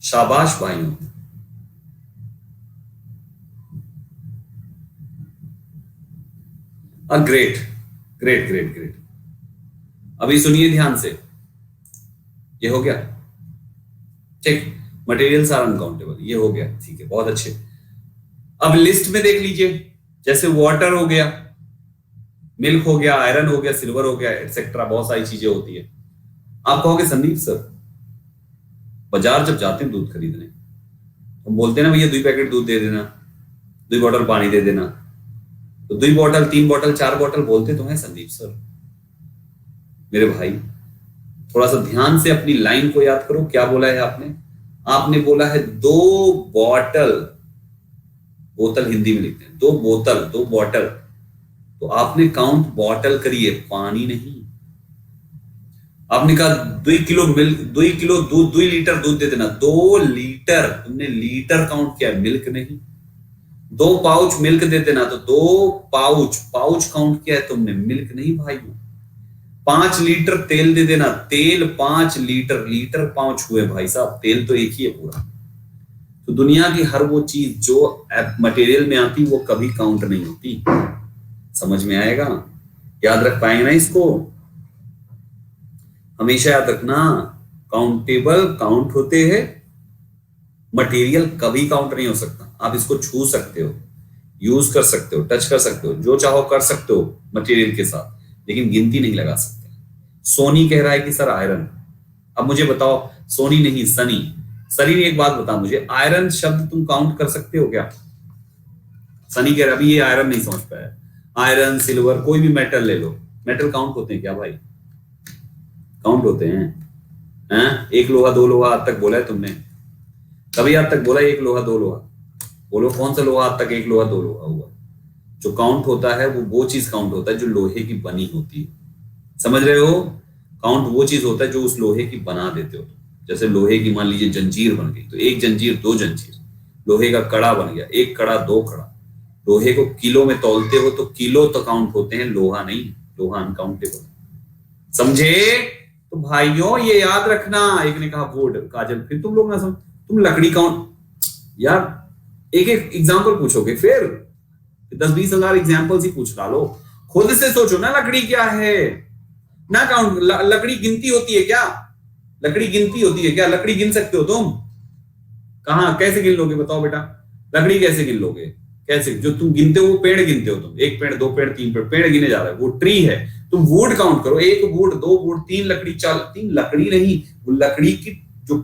शाबाश भाइयों। Great great great great. अभी सुनिए ध्यान से, ये हो गया ठीक, मटेरियल्स आर अनकाउंटेबल, ये हो गया ठीक है, बहुत अच्छे। अब लिस्ट में देख लीजिए, जैसे वाटर हो गया, मिल्क हो गया, आयरन हो गया, सिल्वर हो गया, एटसेट्रा, बहुत सारी चीजें होती है। आप कहोगे संदीप सर बाजार जब जाते हैं दूध खरीदने, हम बोलते हैं ना भैया 2 पैकेट दूध दे देना, 2 बॉटल पानी दे देना, तो 2 बॉटल 3 बॉटल 4 बॉटल बोलते तो हैं संदीप सर। मेरे भाई थोड़ा सा ध्यान से अपनी लाइन को याद करो, क्या बोला है आपने? आपने बोला है 2 बॉटल, बोतल हिंदी में लिखते हैं, 2 बोतल 2 बॉटल, तो आपने काउंट बॉटल करी है, पानी नहीं। आपने कहा 2 किलो मिल्क, 2 किलो दूध, 2 लीटर दूध दे देना, 2 लीटर, तुमने लीटर काउंट किया, मिल्क नहीं। 2 पाउच मिल्क दे देना, तो 2 पाउच, पाउच काउंट किया है तुमने, मिल्क नहीं भाइयों। 5 लीटर तेल दे देना, तेल 5 लीटर, लीटर पाउच हुए भाई साहब, तेल तो एक ही है पूरा। तो दुनिया की हर वो चीज जो मटेरियल में आती वो कभी काउंट नहीं होती। समझ में आएगा? याद रख पाएंगे ना इसको? हमेशा याद रखना, काउंटेबल काउंट होते हैं, मटेरियल कभी काउंट नहीं हो सकता। आप इसको छू सकते हो, यूज कर सकते हो, टच कर सकते हो, जो चाहो कर सकते हो मटेरियल के साथ, लेकिन गिनती नहीं लगा सकते। सोनी कह रहा है कि सर आयरन। अब मुझे बताओ, सोनी नहीं सनी। सनी एक बात बता मुझे, आयरन शब्द तुम काउंट कर सकते हो क्या? सनी कह रहा अभी ये आयरन नहीं समझ पाया। आयरन, सिल्वर, कोई भी मेटल ले लो, मेटल काउंट होते हैं क्या भाई? काउंट होते हैं? 1 लोहा 2 लोहा आज तक बोला है तुमने? कभी आज तक बोला 1 लोहा 2 लोहा? बोलो कौन सा लोहा आज तक 1 लोहा 2 लोहा हुआ? जो काउंट होता है वो चीज काउंट होता है जो लोहे की बनी होती है। समझ रहे हो? काउंट वो चीज होता है जो उस लोहे की बना देते हो। जैसे लोहे की मान लीजिए जंजीर बन गई, तो 1 जंजीर 2 जंजीर। लोहे का कड़ा बन गया, 1 कड़ा 2 कड़ा। लोहे को किलो में तौलते हो तो किलो तो काउंट होते हैं, लोहा नहीं। लोहा अनकाउंटेबल। समझे? तो भाइयों ये याद रखना। एक ने कहा वुड, काजल, फिर तुम लोग ना समझ, तुम लकड़ी काउंट, यार एक एक एग्जाम्पल पूछोगे, फिर 10-20 हजार एग्जाम्पल्स ही पूछ डालो। खुद से सोचो ना, लकड़ी क्या है ना काउंट। लकड़ी गिनती होती है क्या? लकड़ी गिनती होती है क्या? लकड़ी गिन सकते हो तुम? कहाँ, कैसे गिन लोगे बताओ बेटा? लकड़ी कैसे गिन लोगे? कैसे? जो तुम गिनते हो वो पेड़ गिनते हो तुम, 1 पेड़ 2 पेड़ 3 पेड़, पेड़ गिने जा रहा है, वो ट्री है। तुम वुड काउंट करो, 1 वुड 2 वुड 3 लकड़ी 4, 3 लकड़ी नहीं, वो लकड़ी की जो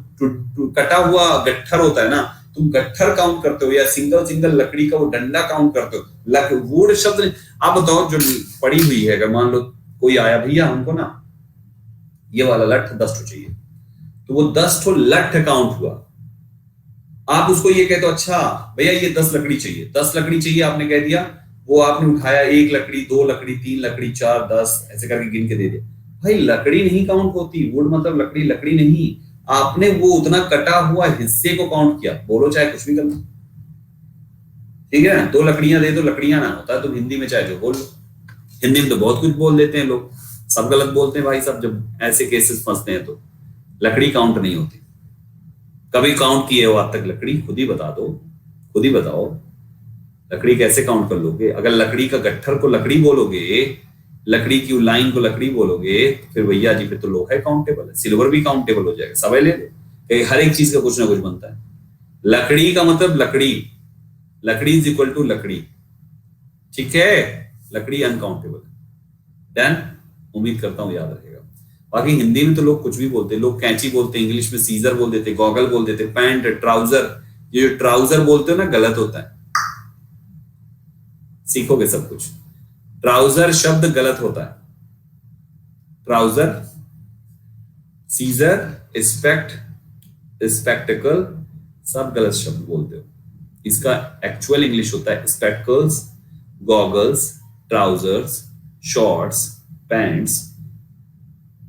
कटा हुआ गट्ठर होता है ना, तुम गट्ठर काउंट करते हो, या सिंगल सिंगल लकड़ी का वो डंडा काउंट करते हो। वुड शब्द आप बताओ जो पड़ी हुई है, अगर मान लो कोई आया भैया हमको ना ये वाला लठ 10 ठो चाहिए, तो वो 10 ठो लठ काउंट हुआ। आप उसको ये कहते हो अच्छा भैया ये 10 लकड़ी चाहिए, 10 लकड़ी चाहिए आपने कह दिया, वो आपने उठाया 1 लकड़ी 2 लकड़ी 3 लकड़ी 4 10 ऐसे करके गिन के दे दिया। भाई लकड़ी नहीं काउंट होती, वुड मतलब लकड़ी, लकड़ी नहीं, आपने वो उतना कटा हुआ हिस्से को काउंट किया। बोलो चाहे कुछ भी करना, ठीक है ना, 2 लकड़ियां दे तो लकड़ियां ना होता है, तुम हिंदी में चाहे जो बोल लो। हिंदी में तो बहुत कुछ बोल देते हैं लोग, सब गलत बोलते हैं भाई सब, जब ऐसे केसेस फंसते हैं तो लकड़ी काउंट नहीं होती। कभी काउंट किए हो आज तक लकड़ी? खुद ही बता दो, खुद ही बताओ लकड़ी कैसे काउंट कर लोगे? अगर लकड़ी का गट्ठर को लकड़ी बोलोगे, लकड़ी की लाइन को लकड़ी बोलोगे, फिर भैया जी फिर तो लोहा काउंटेबल है, सिल्वर भी काउंटेबल हो जाएगा, सब ले लो, हर एक चीज का कुछ ना कुछ बनता है। लकड़ी का मतलब लकड़ी, लकड़ी इज इक्वल टू लकड़ी, ठीक है, लकड़ी अनकाउंटेबल। डन, उम्मीद करता हूं याद रहेगा। बाकी हिंदी में तो लोग कुछ भी बोलते हैं, लोग कैंची बोलते हैं, इंग्लिश में सीजर बोल देते, गॉगल बोल देते, पैंट, ट्राउजर। ये जो ट्राउजर बोलते हो ना गलत होता है, सीखोगे सब कुछ। ट्राउजर शब्द गलत होता है, ट्राउजर, सीजर, स्पेक्ट, स्पेक्टिकल, सब गलत शब्द बोलते हो। इसका एक्चुअल इंग्लिश होता है spectacles, goggles, trousers, shorts, pants.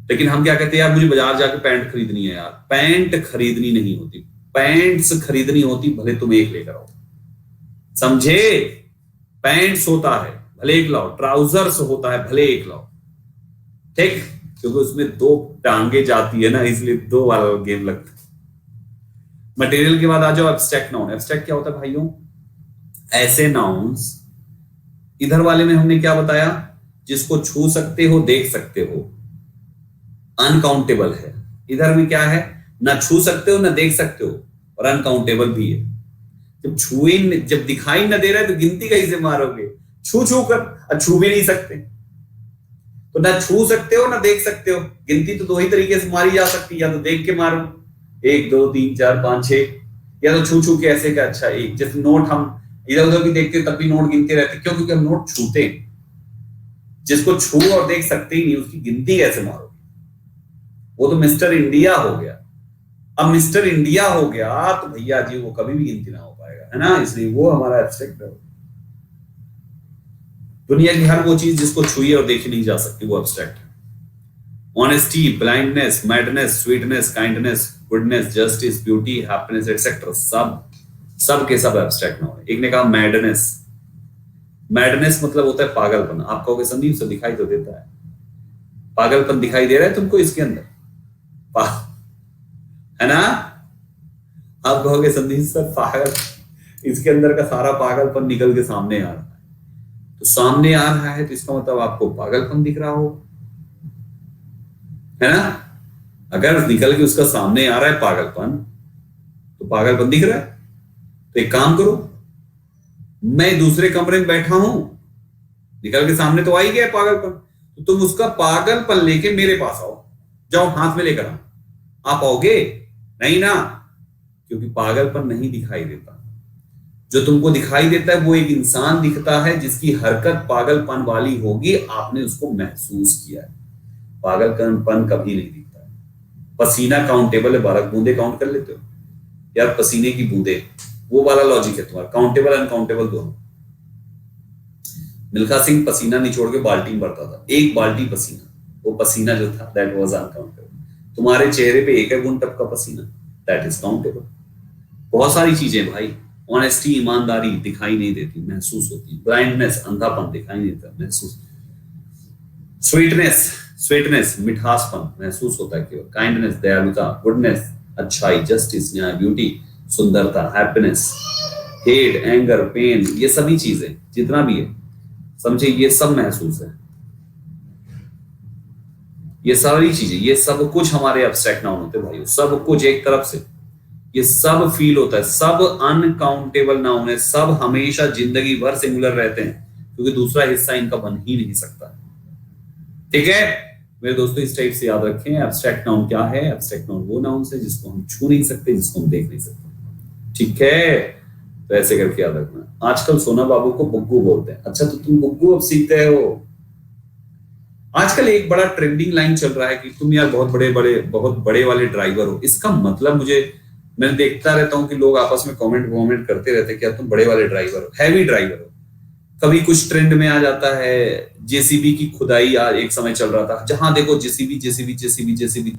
लेकिन हम क्या कहते हैं यार मुझे बाजार जाके पैंट खरीदनी है। यार पैंट खरीदनी नहीं होती, पैंट्स खरीदनी होती, भले तुम एक लेकर आओ, समझे? पैंट्स होता है भले एक लाओ, ट्राउजर्स होता है भले एक लाओ, ठीक, क्योंकि उसमें 2 टांगे जाती है ना, इसलिए 2 वाला गेम लगता है। मटेरियल के बाद आ जाओ एब्स्ट्रैक्ट नाउन। एब्स्ट्रैक्ट क्या होता है भाइयों? ऐसे नाउन्स, इधर वाले में हमने क्या बताया, जिसको छू सकते हो, देख सकते हो, अनकाउंटेबल है। इधर में क्या है, ना छू सकते हो ना देख सकते हो और अनकाउंटेबल भी है। जब दिखाई ना दे रहा है तो गिनती कैसे मारोगे? छू छू कर, छू भी नहीं सकते तो ना छू सकते हो ना देख सकते हो। गिनती तो 2 ही तरीके से मारी जा सकती है, या तो देख के मारो 1 2 3 4 5 6, या तो छू छू के ऐसे का अच्छा 1। जैसे नोट हम इधर उधर भी देखते तब भी नोट गिनते रहते, क्यों? क्योंकि हम नोट छूते हैं। जिसको छू और देख सकते ही नहीं उसकी गिनती कैसे मारोगे? वो तो मिस्टर इंडिया हो गया। अब मिस्टर इंडिया हो गया तो भैया जी वो कभी भी गिनती ना हो पाएगा, है ना, इसलिए वो हमारा एब्स्ट्रैक्ट है। दुनिया की हर वो चीज जिसको छुई और देखी नहीं जा सकती वो एब्स्ट्रैक्ट है। Honesty, blindness, madness, sweetness, kindness, goodness, justice, beauty, happiness etcetera, सब के सब एब्स्ट्रैक्ट ना हो। एक ने कहा मैडनेस, मैडनेस मतलब होता है पागलपन। आप कहोगे संदीप से दिखाई तो देता है, पागलपन दिखाई दे रहा है तुमको इसके अंदर, है ना? आप कहोगे संदीप सर पागल, इसके अंदर का सारा पागलपन निकल के सामने आ रहा है। तो सामने आ रहा है तो इसका मतलब आपको पागलपन दिख रहा हो, है ना? अगर निकल के उसका सामने आ रहा है पागलपन, तो पागलपन दिख रहा है, तो एक काम करो, मैं दूसरे कमरे में बैठा हूं, निकल के सामने तो आ ही गया पागलपन, तो तुम उसका पागलपन लेके मेरे पास आओ, जाओ हाथ में लेकर आओ। आप आओगे नहीं ना, क्योंकि पागलपन नहीं दिखाई देता। जो तुमको दिखाई देता है वो एक इंसान दिखता है जिसकी हरकत पागलपन वाली होगी, आपने उसको महसूस किया है। पागलपन कभी नहीं दिखता है। पसीना काउंटेबल है, 12 बूंदे काउंट कर लेते हो यार, पसीने की बूंदे, वो वाला लॉजिक है तुम्हारा, काउंटेबल अनकाउंटेबल दोनों। मिल्खा सिंह पसीना निचोड़ के बाल्टी में भरता था, 1 बाल्टी पसीना, वो पसीना जो था दैट वाज अनकाउंटेबल। तुम्हारे चेहरे पे 1 बूंद टप का पसीना, दैट इज काउंटेबल। बहुत सारी चीजें भाई, ऑनेस्टी, ईमानदारी दिखाई नहीं देती, महसूस होती। ब्लाइंडनेस, अंधापन दिखाई नहीं देता, महसूस। स्वीटनेस, मिठासपन महसूस होता है केवल। काइंडनेस, दयालुता। गुडनेस, अच्छाई, जस्टिस, न्याय, ब्यूटी, सुंदरता, हैप्पीनेस, हेट, एंगर, पेन, ये सभी चीजें जितना भी है, समझे, ये सब महसूस है। ये सारी चीजें, ये सब कुछ हमारे एब्स्ट्रैक्ट नाउन होते हैं भाई, सब कुछ एक तरफ से ये सब फील होता है, सब अनकाउंटेबल नाउन है, सब हमेशा जिंदगी भर सिंगुलर रहते हैं, क्योंकि दूसरा हिस्सा इनका बन ही नहीं सकता। ठीक है मेरे दोस्तों, इस टाइप से याद रखें एब्स्ट्रैक्ट नाउन क्या है। एब्स्ट्रैक्ट नाउन वो नाउन है जिसको हम छू नहीं सकते, जिसको हम देख नहीं सकते। ठीक है, तो ऐसे करके याद रखना। आजकल सोना बाबू को बुग्गू बोलते हैं। अच्छा, तो तुम बुग्गू अब सीखते हो, आजकल एक बड़ा ट्रेंडिंग लाइन चल रहा है कि तुम यार बहुत बड़े वाले ड्राइवर हो। इसका मतलब मैं देखता रहता हूँ कि लोग आपस में कमेंट करते रहते हैं कि यार तुम बड़े वाले ड्राइवर हो, हैवी ड्राइवर हो। कभी कुछ ट्रेंड में आ जाता है जेसीबी की खुदाई, एक समय चल रहा था जहां देखो JCB JCB JCB JCB.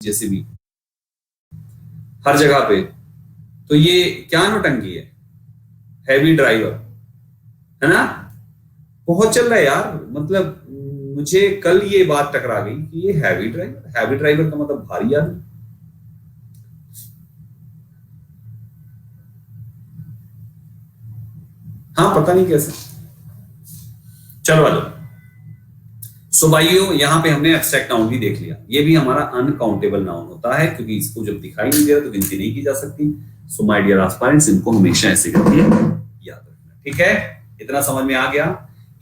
JCB हर जगह पे। तो ये क्या नौटंकी है, हैवी ड्राइवर, है ना। बहुत चल रहा है यार। मतलब मुझे कल ये बात टकरा गई कि ये हैवी ड्राइवर का मतलब भारी आदमी। हाँ पता नहीं कैसे। चलो आ जाओ। सो भाइयों यहाँ पे हमने एब्स्ट्रैक्ट नाउन भी देख लिया। ये भी हमारा अनकाउंटेबल नाउन होता है क्योंकि इसको जब दिखाई नहीं दे रहा तो गिनती नहीं की जा सकती। सो माय डियर एस्पायरेंट्स, इनको हमेशा ऐसे करके याद रखना, ठीक है। इतना समझ में आ गया।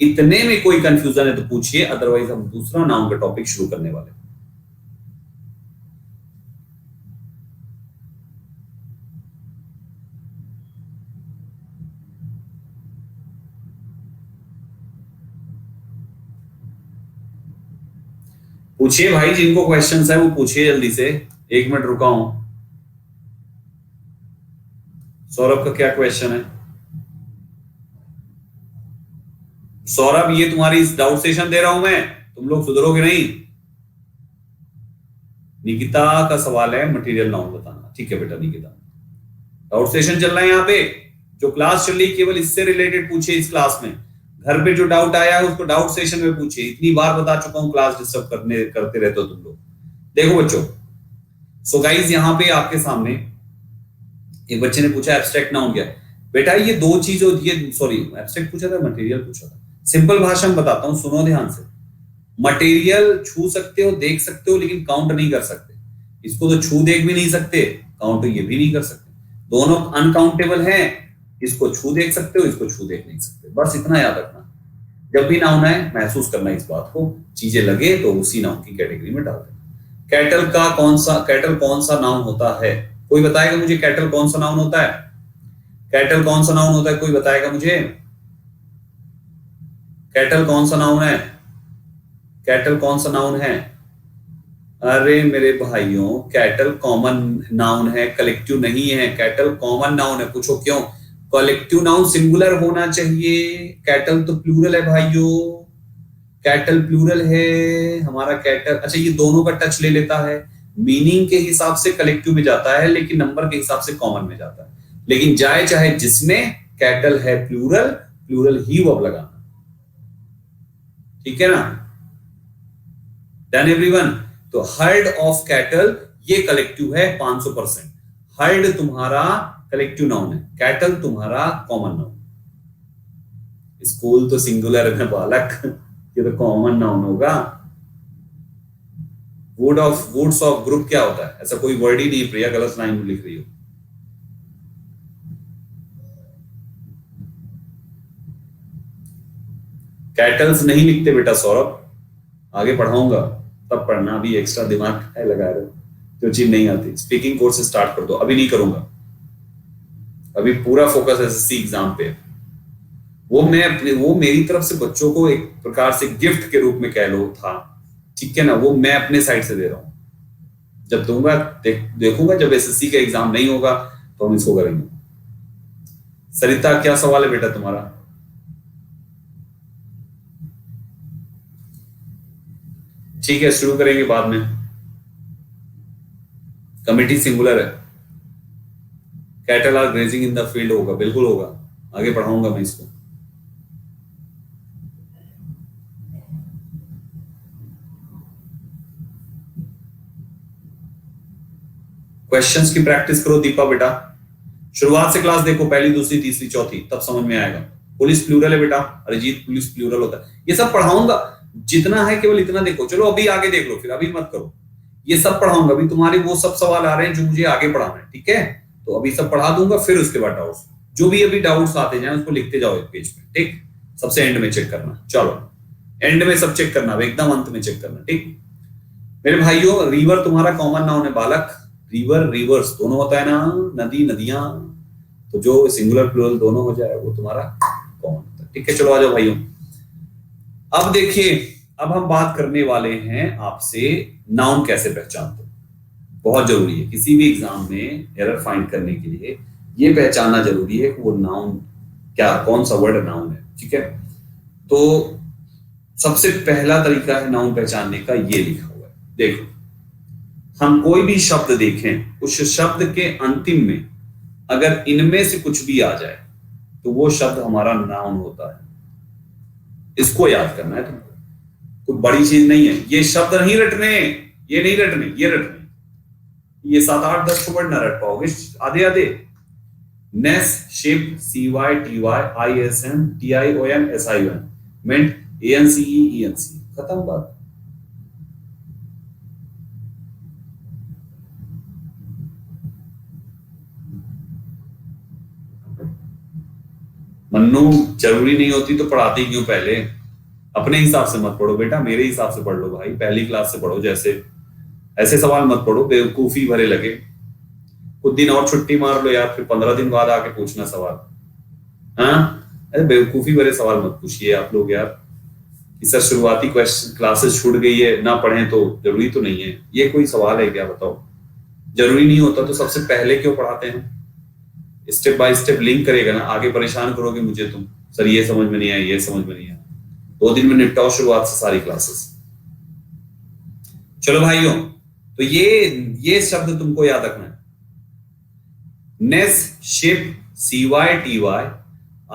इतने में कोई कंफ्यूजन है तो पूछिए, अदरवाइज हम दूसरा नाउन का टॉपिक शुरू करने वाले हैं। पूछिए भाई, जिनको क्वेश्चंस है वो पूछिए जल्दी से। 1 मिनट रुका हूं। सौरभ का क्या क्वेश्चन है? सौरभ, ये तुम्हारी डाउट सेशन दे रहा हूं मैं, तुम लोग सुधरोगे नहीं। निकिता का सवाल है मटेरियल नाउन बताना। ठीक है बेटा निकिता, डाउट सेशन चल रहा है यहाँ पे। जो क्लास चल रही केवल इससे रिलेटेड पूछिए इस क्लास में। घर पे जो डाउट आया है उसको डाउट सेशन में पूछिए। इतनी बार बता चुका हूं, क्लास डिस्टर्ब करते रहते हो तुम लोग। देखो बच्चों, सो गाइज यहाँ पे आपके सामने एक बच्चे ने पूछा एब्स्ट्रैक्ट नाउन क्या है। बेटा ये दो चीज होती है, सॉरी एब्स्ट्रैक्ट पूछा था, मटेरियल पूछा था। सिंपल भाषा में बताता हूं, सुनो ध्यान से। मटेरियल छू सकते हो, देख सकते हो, लेकिन काउंट नहीं कर सकते। इसको तो छू देख भी नहीं सकते, काउंट ये भी नहीं कर सकते। दोनों अनकाउंटेबल हैं। इसको छू देख सकते हो, इसको छू देख नहीं सकते। बस इतना याद रखना। जब भी नाउन आए महसूस करना इस बात को, चीजें लगे तो उसी नाउन की कैटेगरी में डाल देना। कैटल कौन सा नाउन होता है? कोई बताएगा मुझे कैटल कौन सा नाउन होता है? कैटल कौन सा नाउन होता है, कोई बताएगा मुझे? कैटल कौन सा नाउन है? कैटल कौन सा नाउन है? अरे मेरे भाइयों, कैटल कॉमन नाउन है, कलेक्टिव नहीं है। कैटल कॉमन नाउन है। पूछो क्यों? कलेक्टिव नाउन सिंगुलर होना चाहिए। कैटल तो प्लूरल है भाइयों, कैटल प्लूरल है हमारा कैटल। अच्छा ये दोनों का टच ले लेता है। मीनिंग के हिसाब से कलेक्टिव में जाता है, लेकिन नंबर के हिसाब से कॉमन में जाता है। लेकिन जाए चाहे जिसमें, कैटल है प्लूरल, प्लूरल ही वर्ब लगाना। ठीक है ना? Done everyone? तो हर्ड ऑफ कैटल ये कलेक्टिव है 500%। हर्ड तुम्हारा कलेक्टिव नाउन है, कैटल तुम्हारा कॉमन नाउन। स्कूल तो सिंगुलर है बालक, ये तो कॉमन नाउन होगा। वुड्स ऑफ ग्रुप क्या होता है? ऐसा कोई वर्ड ही नहीं। प्रिया गलत लाइन में लिख रही हो। कैटल्स नहीं लिखते बेटा सौरभ, आगे पढ़ाऊंगा तब पढ़ना। अभी एक्स्ट्रा दिमाग है लगा रहे हो। जो चीज नहीं आती। स्पीकिंग कोर्स स्टार्ट कर दो, अभी नहीं करूंगा, अभी पूरा फोकस एसएससी एग्जाम पे। वो मेरी तरफ से बच्चों को एक प्रकार से गिफ्ट के रूप में कह लो था, ठीक है ना, वो मैं अपने साइड से दे रहा हूं। जब दूंगा देखूंगा, जब एसएससी का एग्जाम नहीं होगा तो हम इसको करेंगे। सरिता क्या सवाल है बेटा तुम्हारा? ठीक है, शुरू करेंगे बाद में। कमिटी सिंगुलर है। Cattle are grazing in the field होगा, बिल्कुल होगा, आगे पढ़ाऊंगा मैं इसको। क्वेश्चंस की प्रैक्टिस करो दीपा बेटा, शुरुआत से क्लास देखो, पहली दूसरी तीसरी चौथी, तब समझ में आएगा। पुलिस प्लूरल है बेटा, अरिजीत पुलिस प्लूरल होता है। ये सब पढ़ाऊंगा, जितना है केवल इतना देखो। चलो अभी आगे देख लो, फिर अभी मत करो, ये सब पढ़ाऊंगा। अभी तुम्हारे वो सब सवाल आ रहे हैं जो मुझे आगे पढ़ाना है, ठीक है? तो अभी सब पढ़ा दूंगा, फिर उसके बाद डाउट्स, जो भी अभी डाउट्स आते जाए उसको लिखते जाओ एक पेज पे, ठीक? सबसे एंड में चेक करना, चलो एंड में सब चेक करना, एकदम अंत में चेक करना, ठीक? मेरे भाइयों, रिवर तुम्हारा कॉमन नाउन है बालक। रिवर रिवर्स दोनों होता है ना, नदी नदियां, तो जो सिंगुलर प्लूरल दोनों हो जाए वो तुम्हारा कॉमन होता है, ठीक है? चलो आ जाओ भाइयों। अब देखिए, अब हम बात करने वाले हैं आपसे नाउन कैसे पहचानते हो। बहुत जरूरी है किसी भी एग्जाम में एरर फाइंड करने के लिए, ये पहचानना जरूरी है कि वो नाउन क्या, कौन सा वर्ड नाउन है, ठीक है? तो सबसे पहला तरीका है नाउन पहचानने का, ये लिखा हुआ है, देखो। हम कोई भी शब्द देखें, उस शब्द के अंतिम में अगर इनमें से कुछ भी आ जाए तो वो शब्द हमारा नाउन होता है। इसको याद करना है तुमको, कोई बड़ी चीज नहीं है। ये शब्द नहीं रटने, ये नहीं रटने, ये रटने। ये 7 8 10 वर्ड ना रट पाओगे, आधे आधे। Ness, ship, CYTY, ISM, TION, SION, ment ANCE, ENC, खत्म बात। मन्नू, जरूरी नहीं होती तो पढ़ाती क्यों पहले? अपने हिसाब से मत पढ़ो बेटा, मेरे हिसाब से पढ़ लो भाई, पहली क्लास से पढ़ो। जैसे ऐसे सवाल मत पढ़ो बेवकूफी भरे लगे। कुछ दिन और छुट्टी मार लो यार, फिर 15 दिन बाद आके पूछना सवाल। हाँ, अरे बेवकूफी भरे सवाल मत पूछिए आप लोग यार कि सर शुरुआती क्लासेस छूट गई है, ना पढ़ें तो जरूरी तो नहीं है। ये कोई सवाल है क्या, बताओ? जरूरी नहीं होता तो सबसे पहले क्यों पढ़ाते हैं? स्टेप बाय स्टेप लिंक करेगा ना, आगे परेशान करोगे मुझे तुम, सर ये समझ में नहीं आया, ये समझ में नहीं आया। 2 दिन में निपटाओ शुरुआत से सारी क्लासेस। चलो भाइयों, तो ये शब्द तुमको याद रखना है। Ness, ship, CYTY,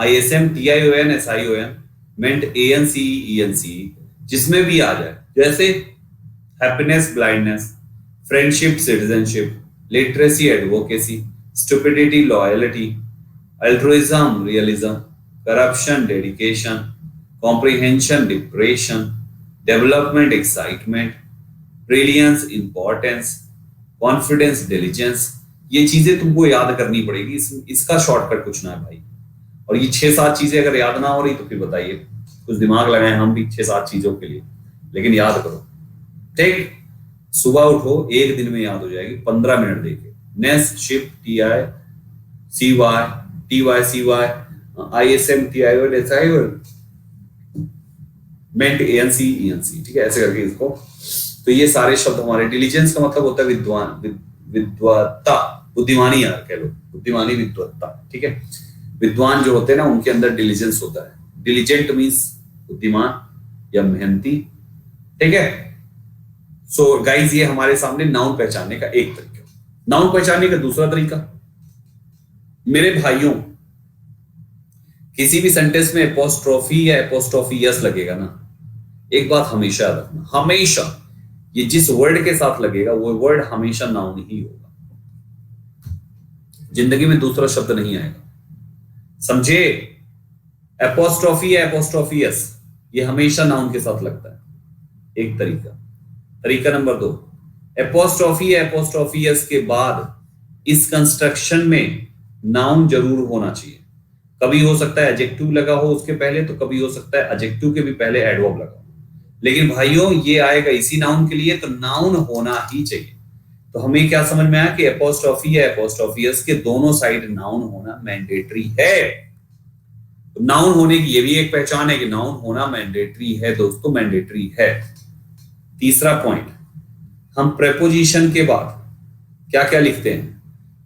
ISM, TION, SION, ment ANCE, ENC, जिसमें भी आ जाए, जैसे happiness, blindness, friendship, citizenship, literacy, advocacy, stupidity, loyalty, altruism, realism, corruption, dedication, comprehension, depression, development, excitement, brilliance, importance, confidence, diligence, ये चीजें तुमको याद करनी पड़ेगी। इसका शॉर्टकट कुछ ना है भाई। और ये 6-7 चीजें अगर याद ना हो रही तो फिर बताइए, कुछ दिमाग लगाएं हम भी 6-7 चीजों के लिए, लेकिन याद करो, ठीक? सुबह उठो, एक दिन में याद हो जाएगी, 15 मिनट देके। Ness, ship, TY, ISM, TION, SION, ment ANCE, ENC, ठीक है? ऐसे करके इसको। तो ये सारे शब्द हमारे। डिलीजेंस का मतलब होता है विद्वान, विद्वत्ता, बुद्धिमानी यार कह लो, बुद्धिमानी, विद्वत्ता, ठीक है? विद्वान जो होते हैं ना, उनके अंदर डिलीजेंस होता है। डिलीजेंट मीन्स बुद्धिमान या मेहनती, ठीक है? सो गाइज, ये हमारे सामने नाउन पहचानने का एक तरीका। नाउन पहचानने का दूसरा तरीका, मेरे भाइयों, किसी भी सेंटेंस में एपोस्ट्रोफी या एपोस्ट्रोफियस लगेगा ना, एक बात हमेशा याद रखना, हमेशा ये जिस वर्ड के साथ लगेगा वो वर्ड हमेशा नाउन ही होगा। जिंदगी में दूसरा शब्द नहीं आएगा, समझे? एपोस्ट्रोफी या एपोस्ट्रोफियस ये हमेशा नाउन के साथ लगता है, एक तरीका। तरीका नंबर 2, एपोस्ट्रोफी या एपोस्ट्रोफियस के बाद इस कंस्ट्रक्शन में नाउन जरूर होना चाहिए। कभी हो सकता है एडजेक्टिव लगा हो उसके पहले, तो कभी हो सकता है एडजेक्टिव के भी पहले एडवर्ब लगा हो। लेकिन भाइयों, ये आएगा इसी नाउन के लिए, तो नाउन होना ही चाहिए। तो हमें क्या समझ में आया कि एपोस्ट्रोफी या एपोस्ट्रोफियस के दोनों साइड नाउन होना मैंडेटरी है। तो नाउन होने की ये भी एक पहचान है कि नाउन होना मैंडेटरी है दोस्तों, मैंडेटरी है। तीसरा पॉइंट, हम प्रेपोजिशन के बाद क्या क्या लिखते हैं?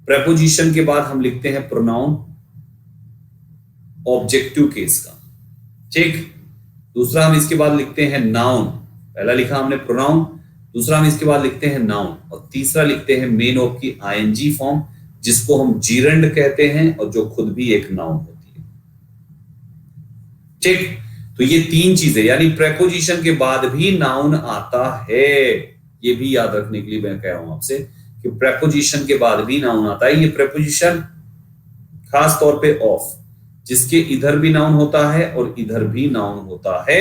प्रेपोजिशन के बाद हम लिखते हैं प्रोनाउन ऑब्जेक्टिव केस का, ठीक। दूसरा हम इसके बाद लिखते हैं नाउन, पहला लिखा हमने प्रोनाउन, दूसरा हम इसके बाद लिखते हैं नाउन, और तीसरा लिखते हैं मेन ऑफ की आईएनजी फॉर्म जिसको हम जीरंड कहते हैं और जो खुद भी एक नाउन होती है, ठीक। तो ये तीन चीजें, यानी प्रेपोजिशन के बाद भी नाउन आता है, ये भी याद रखने के लिए मैं कह रहा हूं आपसे कि प्रेपोजिशन के बाद भी नाउन आता है। ये प्रेपोजिशन खास तौर पे ऑफ, जिसके इधर भी नाउन होता है और इधर भी नाउन होता है,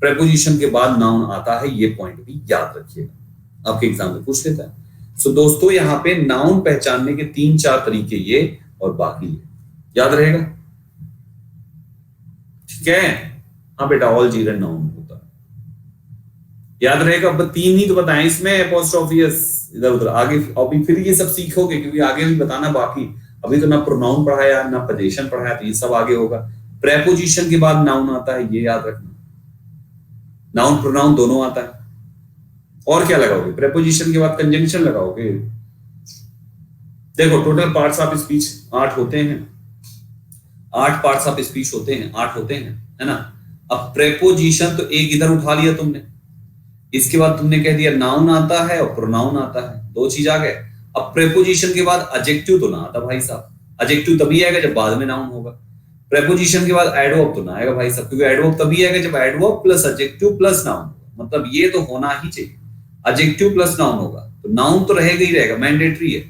प्रेपोजिशन के बाद नाउन आता है, ये पॉइंट भी याद रखिएगा, आपके एग्जाम में पूछ लेता है। सो दोस्तों यहाँ पे नाउन पहचानने के 3-4 तरीके ये और बाकी ये याद रहेगा, ठीक है। हाँ बेटा, ऑल जीरंड नाउन होता है, याद रहेगा। अब 3 ही तो बताएं इसमें, एपोस्ट्रोफियस इधर उधर, आगे अभी फिर ये सब सीखोगे क्योंकि आगे भी बताना बाकी, अभी तो ना प्रोनाउन पढ़ाया ना पोजीशन पढ़ाया, तो ये सब आगे होगा। प्रेपोजिशन के बाद नाउन आता है, ये याद रखना, नाउन प्रोनाउन दोनों आता है। और क्या लगाओगे? प्रेपोजिशन के बाद कंजंक्शन लगाओगे। देखो टोटल पार्ट्स ऑफ स्पीच 8 होते हैं, 8 पार्ट्स ऑफ स्पीच होते हैं, 8 होते हैं, है ना। अब प्रेपोजिशन तो एक इधर उठा लिया तुमने, इसके बाद तुमने कह दिया नाउन आता है और प्रोनाउन आता है, 2 चीज आ गए। अब प्रेपोजिशन के बाद एडजेक्टिव तो ना आता भाई साहब, एडजेक्टिव तभी आएगा जब बाद में नाउन होगा। प्रेपोजिशन के बाद एडवर्ब तो ना आएगा भाई साहब, क्योंकि एडवर्ब तभी आएगा जब adverb plus adjective plus noun होगा, मतलब ये तो होना ही चाहिए, एडजेक्टिव प्लस नाउन होगा, तो नाउन तो रहेगा ही रहेगा, मैंडेटरी है।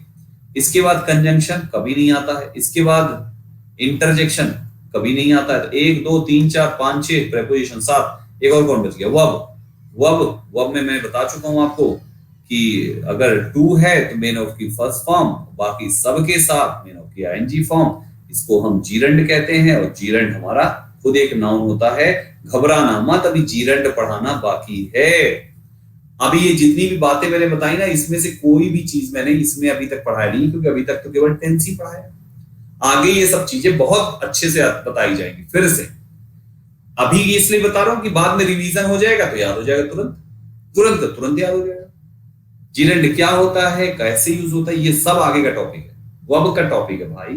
इसके बाद कंजंक्शन कभी नहीं आता है, इसके बाद इंटरजेक्शन कभी नहीं आता है। 1 2 3 4 5 6 प्रेपोजिशन 7, एक और कौन बच गया? वर्ब में मैं बता चुका हूं आपको कि अगर टू है तो मेन ऑफ की फर्स्ट फॉर्म, बाकी सब के साथ मेन ऑफ की आईएनजी फॉर्म, इसको हम जीरंड कहते हैं, और जीरंड हमारा खुद एक नाउन होता है। घबराना मत, अभी जीरंड पढ़ाना बाकी है। अभी ये जितनी भी बातें मैंने बताई ना, इसमें से कोई भी चीज मैंने इसमें अभी तक पढ़ाई नहीं, क्योंकि अभी तक तो केवल टेंस ही पढ़ाया। आगे ये सब चीजें बहुत अच्छे से बताई जाएंगी फिर से। अभी इसलिए बता रहा हूं कि बाद में रिवीजन हो जाएगा तो याद हो जाएगा, तुरंत याद हो जाएगा। जीरंड क्या होता है, कैसे यूज होता है, ये सब आगे का टॉपिक है, वर्ब का टॉपिक है भाई,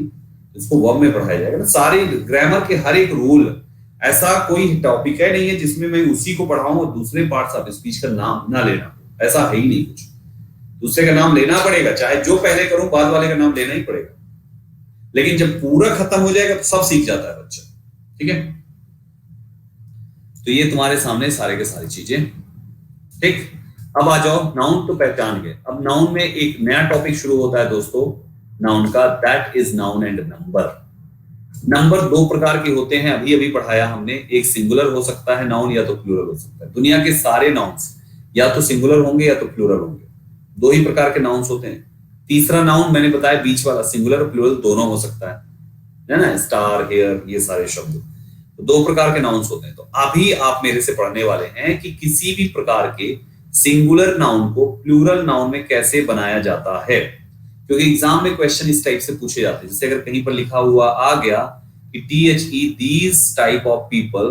इसको वर्ब में पढ़ाया जाएगा ना। सारे ग्रामर के हर एक रूल, ऐसा कोई टॉपिक है नहीं है जिसमें मैं उसी को पढ़ाऊं और दूसरे पार्ट्स ऑफ स्पीच का नाम ना लेना, ऐसा है ही नहीं कुछ। दूसरे का नाम लेना पड़ेगा, चाहे जो पहले करूं बाद वाले का नाम लेना ही पड़ेगा, लेकिन जब पूरा खत्म हो जाएगा तो सब सीख जाता है बच्चा, ठीक है। तो ये तुम्हारे सामने सारे के सारी चीजें, ठीक। अब आ जाओ, नाउन तो पहचान गए, अब नाउन में एक नया टॉपिक शुरू होता है दोस्तों नाउन का, that is noun and number. Number 2 प्रकार के होते हैं, अभी अभी पढ़ाया हमने, एक सिंगुलर हो सकता है नाउन या तो प्लूरल हो सकता है। दुनिया के सारे नाउन्स या तो सिंगुलर होंगे या तो प्लूरल होंगे, 2 ही प्रकार के नाउन्स होते हैं। तीसरा नाउन मैंने बताया बीच वाला, सिंगुलर और प्लूरल दोनों हो सकता है ना, स्टार, हेयर, ये सारे शब्द, तो 2 प्रकार के नाउन्स होते हैं। तो अभी आप मेरे से पढ़ने वाले हैं कि किसी भी प्रकार के सिंगुलर नाउन को प्लूरल नाउन में कैसे बनाया जाता है, क्योंकि एग्जाम में क्वेश्चन इस टाइप से पूछे जाते हैं। जैसे अगर कहीं पर लिखा हुआ आ गया कि THE these type of people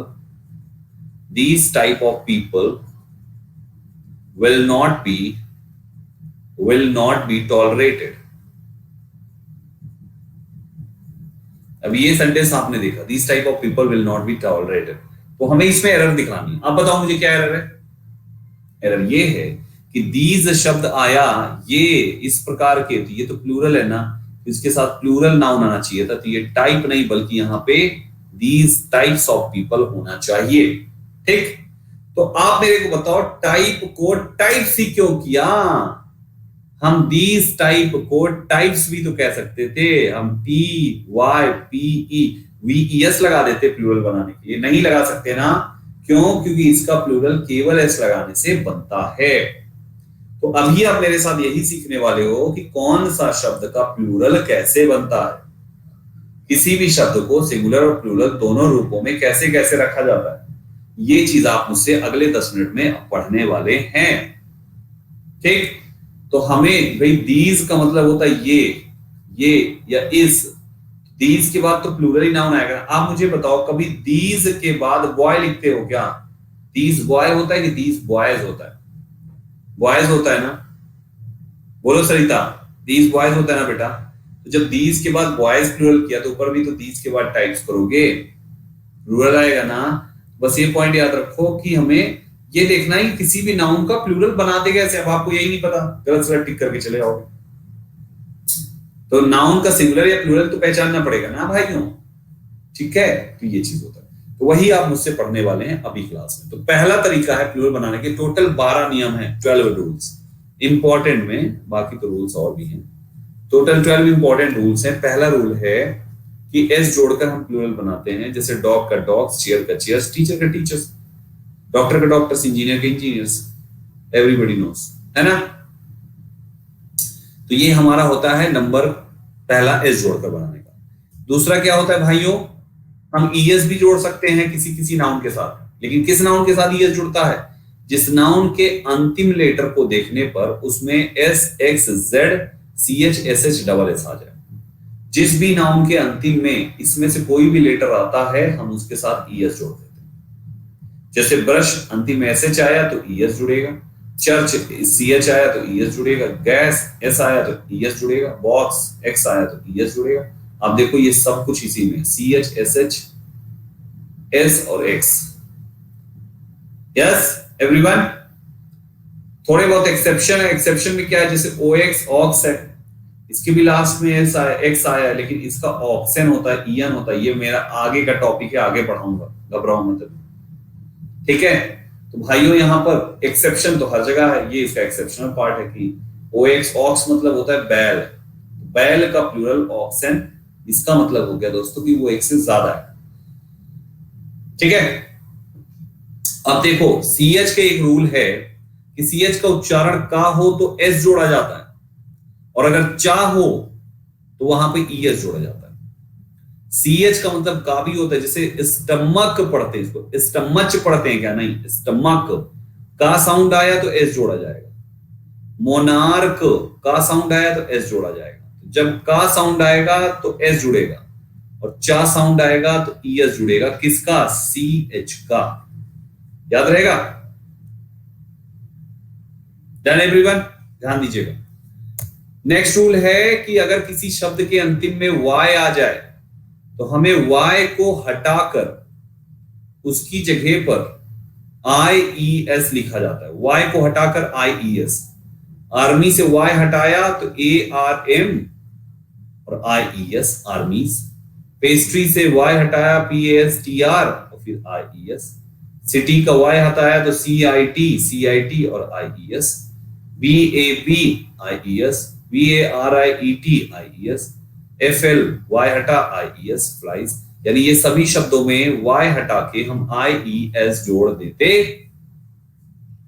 will not be tolerated। अब ये सेंटेंस आपने देखा, these type of people will not be tolerated, तो हमें इसमें एरर दिखानी है। अब बताओ मुझे क्या एरर है? एरर ये है कि these शब्द आया ये इस प्रकार के, तो ये तो प्लूरल है ना, इसके साथ प्लूरल नाउन आना चाहिए था, तो ये टाइप नहीं बल्कि यहाँ पे these types of people होना चाहिए, ठीक। तो आप मेरे को बताओ टाइप को टाइप सी क्यों किया? हम these टाइप को टाइप्स भी तो कह सकते थे, हम TYPEVES लगा देते प्लूरल बनाने के लिए, नहीं लगा सकते ना, क्यों? क्योंकि इसका प्लूरल केवल एस लगाने से बनता है। तो अभी आप मेरे साथ यही सीखने वाले हो कि कौन सा शब्द का प्लूरल कैसे बनता है, किसी भी शब्द को सिंगुलर और प्लूरल दोनों रूपों में कैसे कैसे रखा जाता है, ये चीज आप मुझसे अगले 10 मिनट में पढ़ने वाले हैं, ठीक। तो हमें भाई दीज का मतलब होता है ये या इस, दीज के बाद तो प्लूरल ही नाउन आएगा। आप मुझे बताओ कभी दीज के बाद बॉय लिखते हो क्या? दीज बॉय होता है कि दीज बॉयज होता है? बॉयज होता है ना, बोलो सरिता, दीज बॉयज होता है ना बेटा। तो जब दीज के बाद बॉयज प्लूरल किया तो ऊपर भी तो दीज के बाद टाइप्स करोगे, प्लूरल आएगा ना। बस ये पॉइंट याद रखो कि हमें ये देखना है किसी भी नाउन का प्लूरल बना देगा ऐसे। अब आपको यही नहीं पता, गलत सलत टिक करके चले जाओगे। तो नाउन का सिंगुलर या प्लूरल तो पहचानना पड़ेगा ना भाइयों, ठीक है। तो ये चीज होता है, तो वही आप मुझसे पढ़ने वाले हैं अभी क्लास में। तो पहला तरीका है प्लूरल बनाने के, टोटल 12 नियम है, 12 रूल्स इंपॉर्टेंट में, बाकी तो रूल्स और भी हैं। टोटल 12 इंपॉर्टेंट रूल्स हैं। पहला रूल है कि एस जोड़कर हम प्लूरल बनाते हैं, जैसे डॉग का डॉग्स, चेयर का चेयर्स, टीचर का टीचर्स, डॉक्टर का डॉक्टर्स, इंजीनियर के इंजीनियर्स, एवरीबॉडी नोस, है ना। तो ये हमारा होता है नंबर पहला, एस जोड़कर बनाने का। दूसरा क्या होता है भाइयों, हम ईएस भी जोड़ सकते हैं किसी किसी नाउन के साथ। लेकिन किस नाउन के साथ ईएस जुड़ता है? जिस नाउन के अंतिम लेटर को देखने पर उसमें S, X, Z, CH, SH, double S आ जाए। जिस भी नाउन के अंतिम में इसमें से कोई भी लेटर आता है हम उसके साथ ईएस जोड़ देते हैं। जैसे ब्रश अंतिम में एसएच आया तो ईएस जुड़ेगा, चर्च सीएच आया तो ईएस जुड़ेगा, गैस एस आया तो ईएस जुड़ेगा, बॉक्स एक्स आया तो ईएस जुड़ेगा। अब देखो ये सब कुछ इसी में, सीएच, एसएच, एस और एक्स। Yes everyone. थोड़े बहुत एक्सेप्शन है। एक्सेप्शन में क्या है, जैसे ओएक्स, ऑक्स है, इसके भी लास्ट में एस आया, एक्स आया, लेकिन इसका ऑक्सन होता है, ईएन होता है। ये मेरा आगे का टॉपिक है, आगे पढ़ाऊंगा, घबराओ मत, ठीक है। तो भाइयों यहाँ पर एक्सेप्शन तो हर जगह है, ये इसका एक्सेप्शनल पार्ट है कि ओएक्स, ऑक्स मतलब होता है बैल, बैल का प्लूरल ऑक्सन, इसका मतलब हो गया दोस्तों कि वो एक से ज्यादा है, ठीक है। अब देखो सीएच के एक रूल है कि सीएच का उच्चारण का हो तो एस जोड़ा जाता है, और अगर चा हो तो वहां पे ईएस जोड़ा जाता है। सीएच का मतलब का भी होता है, जैसे स्टमक पढ़ते हैं, इसको स्टमच पढ़ते हैं क्या? नहीं, स्टमक का साउंड आया तो एस जोड़ा जाएगा। मोनार्क का साउंड आया तो एस जोड़ा जाएगा। जब का साउंड आएगा तो एस जुड़ेगा, और चा साउंड आएगा तो ईएस जुड़ेगा। किसका? सीएच का। याद रहेगा? डन एवरीवन, ध्यान दीजिएगा। नेक्स्ट रूल है कि अगर किसी शब्द के अंतिम में वाई आ जाए तो हमें वाई को हटाकर उसकी जगह पर आईईएस लिखा जाता है। वाई को हटाकर आईईएस। आर्मी से वाई हटाया तो एआरएम और आईईएस, आर्मीज। पेस्ट्री से वाई हटाया पीएसटीआर और फिर आईईएस। सिटी का वाई हटाया तो सीआईटी, सीआईटी और IES. BAP IES, VARIET IES, FL Y हटा IES, फ्लाइज। यानी ये सभी शब्दों में वाई हटा के हम IES जोड़ देते।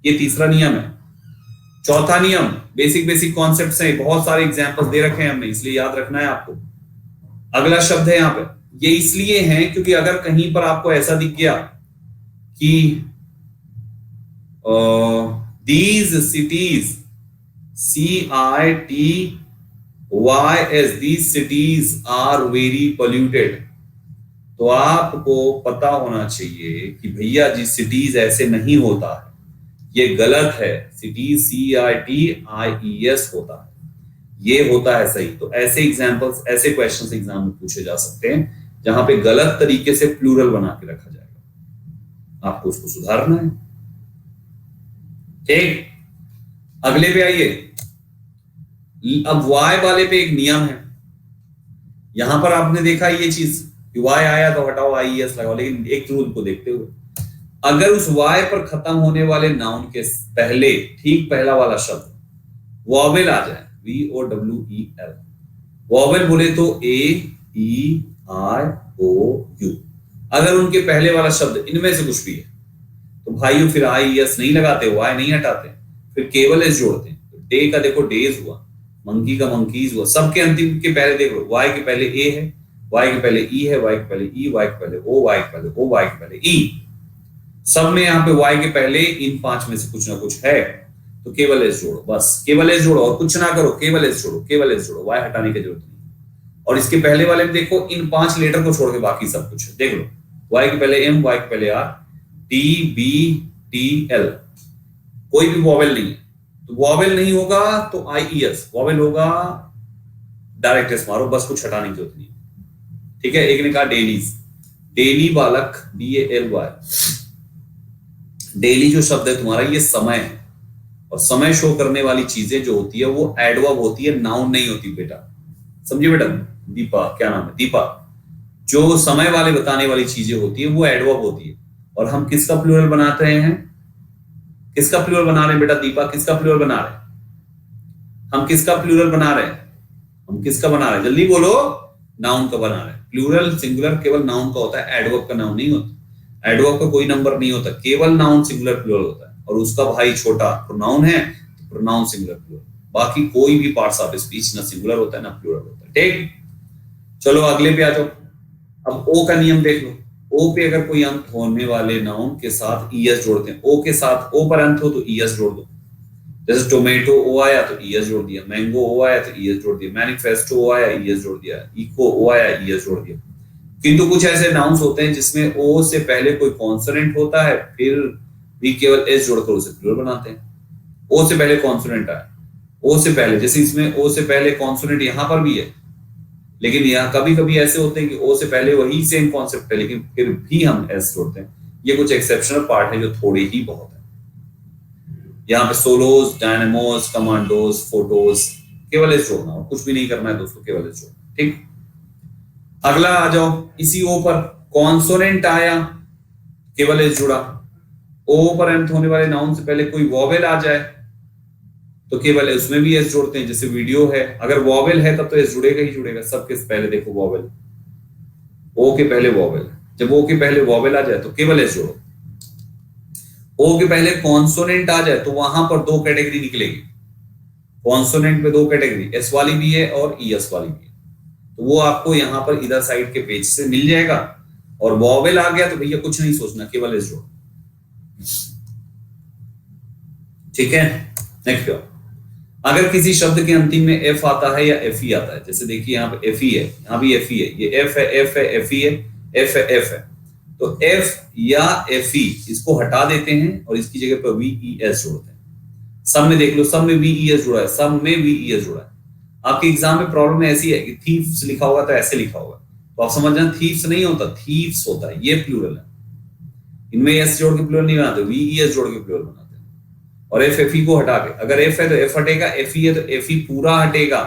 ये तीसरा नियम है। चौथा नियम, बेसिक बेसिक कॉन्सेप्ट्स हैं, बहुत सारे एग्जांपल्स दे रखे हैं हमने, इसलिए याद रखना है आपको। अगला शब्द है यहाँ पे, ये इसलिए है क्योंकि अगर कहीं पर आपको ऐसा दिख गया कि these cities, CITYS, these cities are very polluted, तो आपको पता होना चाहिए कि भैया जी सिटीज ऐसे नहीं होता है, ये गलत है। सिटीज CITIES होता है, ये होता है सही। तो ऐसे एग्जांपल्स, ऐसे क्वेश्चंस एग्जाम में पूछे जा सकते हैं जहां पे गलत तरीके से प्लूरल बना के रखा जाएगा, आपको उसको सुधारना है, ठीक। अगले पे आइए। अब वाई वाले पे एक नियम है। यहां पर आपने देखा ये चीज, वाई आया तो हटाओ IES लगाओ, लेकिन एक रूल को देखते हुए, अगर उस वाई पर खत्म होने वाले नाउन के पहले, ठीक पहला वाला शब्द वॉवेल आ जाए, VOWEL, वॉवेल बोले तो AEIOU, अगर उनके पहले वाला शब्द इनमें से कुछ भी है तो भाइयों फिर IES नहीं लगाते, वाई नहीं हटाते, फिर केवल एस जोड़ते हैं। तो डे का देखो डेज हुआ, मंकी का मंकीज हुआ, सबके अंतिम के पहले देख लो, वाई के पहले ए है, वाई के पहले ई है, वाई के पहले ई, वाई के पहले ओ, वाई के पहले ओ, वाई के पहले ई, सब में यहाँ पे वाई के पहले इन 5 में से कुछ ना कुछ है। तो केवल एस जोड़ो, बस केवल एस जोड़ो और कुछ ना करो, केवल एस जोड़ो, केवल एस जोड़ो, वाई हटाने की जरूरत नहीं। और इसके पहले वाले में देखो इन 5 लेटर को छोड़ के बाकी सब कुछ देख लो, वाई के पहले एम, वाई के पहले R, T B T L, कोई भी वॉवेल नहीं है। तो वॉवेल नहीं होगा तो आई ई एस, वॉवेल होगा डायरेक्ट एस मारो, बस कुछ हटाने की जरूरत नहीं। ठीक है, एक ने कहा डेलीज, डेली बालक DALY, डेली जो शब्द है तुम्हारा ये समय है, और समय शो करने वाली चीजें जो होती है वो एडवर्ब होती है, नाउन नहीं होती बेटा, समझिए बेटा। दीपा, क्या नाम है, दीपा, जो समय वाले बताने वाली चीजें होती है वो एडवर्ब होती है। और हम किसका प्लूरल बनाते हैं, किसका प्लूरल बना रहे हैं बेटा दीपा, किसका प्लूरल बना रहे हैं हम, किसका प्लूरल बना रहे हैं हम, किसका बना रहे हैं, जल्दी बोलो, नाउन का बना रहे हैं। प्लूरल सिंगुलर केवल नाउन का होता है, एडवर्ब का नाउन नहीं होता, एडवर्ब का कोई नंबर नहीं होता, केवल नाउन सिंगुलर प्लूरल होता है, और उसका भाई छोटा प्रोनाउन है तो प्रोनाउन सिंगुलर प्लूरल, बाकी कोई भी पार्ट्स ऑफ स्पीच ना सिंगुलर होता है ना प्लूरल होता है। ठीक, चलो अगले पे आ जाओ। अब ओ का नियम देख लो, ओ पे अगर कोई अंत होने वाले नाउन के साथ ईएस जोड़ते हैं, ओ के साथ ओ पर अंत हो तो ईएस जोड़ दो, जैसे टोमेटो ओ आया तो ईएस जोड़ दिया, मैंगो ओ आया तो ईएस जोड़ दिया, मैनिफेस्टो ओ आया ईएस जोड़ दिया, इको ओ आया ईएस जोड़ दिया। किंतु कुछ ऐसे नाउन्स होते हैं जिसमें ओ से पहले कोई कॉन्सोनेंट होता है, फिर भी केवल एस जोड़कर उसे प्लूरल बनाते हैं। ओ से पहले कॉन्सोनेंट आया, ओ से पहले, जैसे इसमें ओ से पहले कॉन्सोनेंट यहां पर भी है, लेकिन यहाँ कभी कभी ऐसे होते हैं कि ओ से पहले वही सेम कॉन्सेप्ट है लेकिन फिर भी हम एस जोड़ते हैं। ये कुछ एक्सेप्शनल पार्ट है जो थोड़े ही बहुत है। यहाँ पे सोलोज, डायनेमोस, कमांडोज, फोटोज, केवल एस जोड़ना और कुछ भी नहीं करना है दोस्तों, केवल एस जोड़ना। ठीक, अगला आ जाओ, इसी ओ पर कॉन्सोनेंट आया, केवल एस जुड़ा। ओ पर अंत होने वाले नाउन से पहले कोई वॉवेल आ जाए तो केवल उसमें भी एस जोड़ते हैं, जैसे वीडियो है, अगर वॉवेल है तब तो एस जुड़ेगा ही जुड़ेगा। सबके पहले देखो वॉवेल, ओ के पहले वॉवेल, जब ओ के पहले वॉवेल आ जाए तो केवल एस जोड़ो। ओ के पहले कॉन्सोनेंट आ जाए तो वहां पर 2 कैटेगरी निकलेगी, कॉन्सोनेंट में 2 कैटेगरी, एस वाली भी है और ईएस वाली भी है, तो वो आपको यहाँ पर इधर साइड के पेज से मिल जाएगा। और वॉवेल आ गया तो भैया कुछ नहीं सोचना, केवल एस जोड़ो। ठीक है, नेक्स्ट। अगर किसी शब्द के अंतिम में एफ आता है या एफ ई आता है, जैसे देखिए यहाँ पे एफ ई है, यहाँ भी एफ ई है, ये एफ है, एफ है, एफ ई है, एफ है, एफ है, तो एफ या एफ ई इसको हटा देते हैं और इसकी जगह पर वी ई एस जोड़ते हैं। सब में देख लो, सब में वी ई एस जुड़ा है, सब में वी ई एस जुड़ा है। आपके एग्जाम में प्रॉब्लम ऐसी है कि थीफ्स लिखा होगा तो ऐसे लिखा होगा, तो आप समझ जाना थीफ्स नहीं होता, थीफ्स होता है, ये प्लूरल है। इनमें एस जोड़ के प्लूरल नहीं बनाते, वी ई एस जोड़ के प्लूरल बनाते हैं। और एफ एफ ई को हटा के, अगर एफ है तो एफ हटेगा, एफ ई है तो एफ ई पूरा हटेगा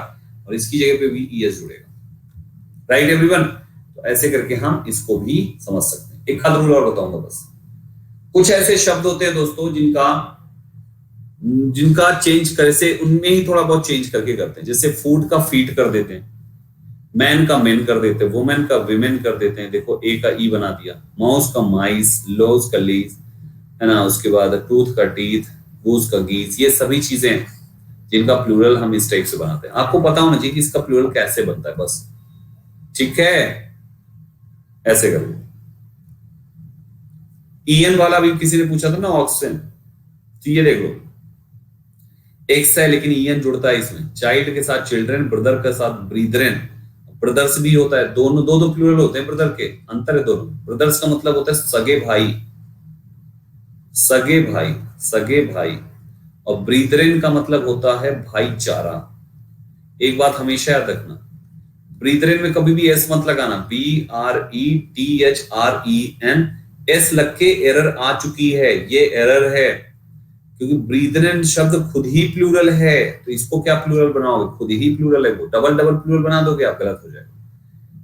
और इसकी जगह पे वी ई एस जुड़ेगा। राइट एवरीवन, तो ऐसे करके हम इसको भी समझ सकते हैं। एक आध रूल और बताऊंगा बस। कुछ ऐसे शब्द होते हैं दोस्तों जिनका चेंज कैसे, उनमें ही थोड़ा बहुत चेंज करके करते हैं। जैसे फूड का फीड कर देते हैं, मैन का मेन कर देते हैं, वुमेन का विमेन कर देते हैं, देखो ए का ई बना दिया, माउस का माइस, लोज का लीज, है ना, उसके बाद टूथ का टीथ, गूस का गीज, ये सभी चीजें हैं जिनका प्लूरल हम इस टाइप से बनाते हैं। आपको पता होना चाहिए कि इसका प्लूरल कैसे बनता है बस। ठीक है, ऐसे कर लो। ईएन वाला भी किसी ने पूछा था ना, ऑक्सीजन, तो ये देख लो, एक्स है लेकिन ईएन जुड़ता है इसमें, चाइल्ड के साथ चिल्ड्रन, ब्रदर के साथ ब्रीदरेन, ब्रदर्स भी होता है, दोनों दो प्लूरल होते हैं ब्रदर के, अंतर है दोनों। ब्रदर्स का मतलब होता है सगे भाई, सगे भाई, सगे भाई, और ब्रीदरेन का मतलब होता है भाईचारा। एक बात हमेशा याद रखना, ब्रीदरेन में कभी भी एस मत लगाना, BRETHREN, एस लग के एरर आ चुकी है, ये एरर है, क्योंकि ब्रीदरेन शब्द खुद ही प्लूरल है, तो इसको क्या प्लूरल बनाओगे, खुद ही प्लूरल है, वो डबल डबल प्लूरल बना दोगे आप, गलत हो जाएगा।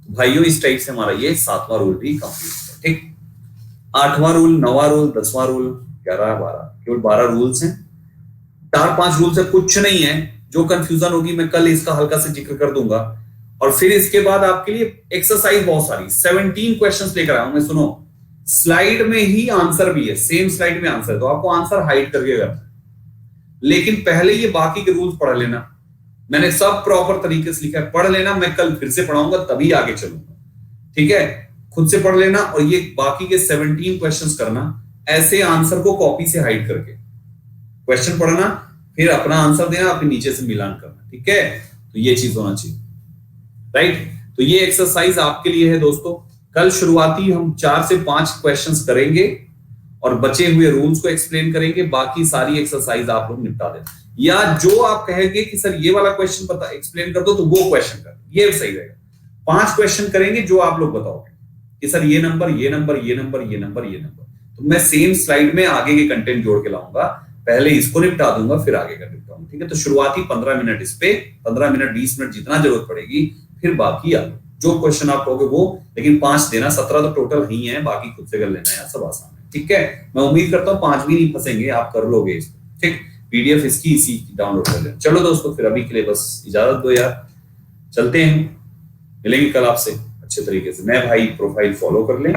तो भाइयों इस टाइप से हमारा ये 7वां रूल भी कंप्लीट है। ठीक, 8वां रूल, 9वां रूल, 10वां रूल, 11, 12, केवल 12 रूल्स हैं। 4-5 रूल्स है, कुछ नहीं है। जो कंफ्यूजन होगी मैं कल इसका हल्का से जिक्र कर दूंगा। और फिर इसके बाद आपके लिए एक्सरसाइज बहुत सारी 17 क्वेश्चंस लेकर आया हूं मैं। सुनो, स्लाइड में ही आंसर भी है, सेम स्लाइड में आंसर है, तो आपको आंसर हाइड करके करना है, लेकिन पहले ये बाकी के रूल्स पढ़ लेना। मैंने सब प्रॉपर तरीके से लिखा है, पढ़ लेना। मैं कल फिर से पढ़ाऊंगा तभी आगे चलूंगा, ठीक है। खुद से पढ़ लेना और ये बाकी के 17 क्वेश्चंस करना, ऐसे आंसर को कॉपी से हाइड करके। क्वेश्चन पढ़ना, फिर अपना आंसर देना, फिर नीचे से मिलान करना, ठीक है। तो ये चीज होना चाहिए, राइट। तो ये एक्सरसाइज आपके लिए है दोस्तों। कल शुरुआती हम 4 से 5 क्वेश्चंस करेंगे और बचे हुए रूल्स को एक्सप्लेन करेंगे, बाकी सारी एक्सरसाइज आप लोग निपटा दें। या जो आप कहेंगे कि सर ये वाला क्वेश्चन पता एक्सप्लेन कर दो, तो वो क्वेश्चन कर, ये सही रहेगा। 5 क्वेश्चन करेंगे जो आप लोग बताओगे कि सर ये नंबर, ये नंबर, ये नंबर, ये नंबर, ये नंबर। तो मैं सेम स्लाइड में आगे के कंटेंट जोड़ के लाऊंगा, पहले इसको निपटा दूंगा फिर आगे का निपटाऊंगा, ठीक है। तो शुरुआती 15 मिनट इस पे, 15 मिनट 20 मिनट जितना जरूरत पड़ेगी, फिर बाकी आगे जो क्वेश्चन आप कहोगे वो, लेकिन 5 देना, 17 तो टोटल ही है, बाकी खुद से कर लेना है, सब आसान है, ठीक है। मैं उम्मीद करता हूँ 5 भी नहीं फंसेंगे, आप कर लोगे इसको, ठीक। पीडीएफ इसकी इसी डाउनलोड कर लें। चलो दोस्तों, फिर अभी के लिए बस इजाजत दो यार, चलते हैं, मिलेंगे कल आपसे अच्छे तरीके से। मैं भाई प्रोफाइल फॉलो कर लें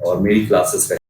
और मेरी क्लासेस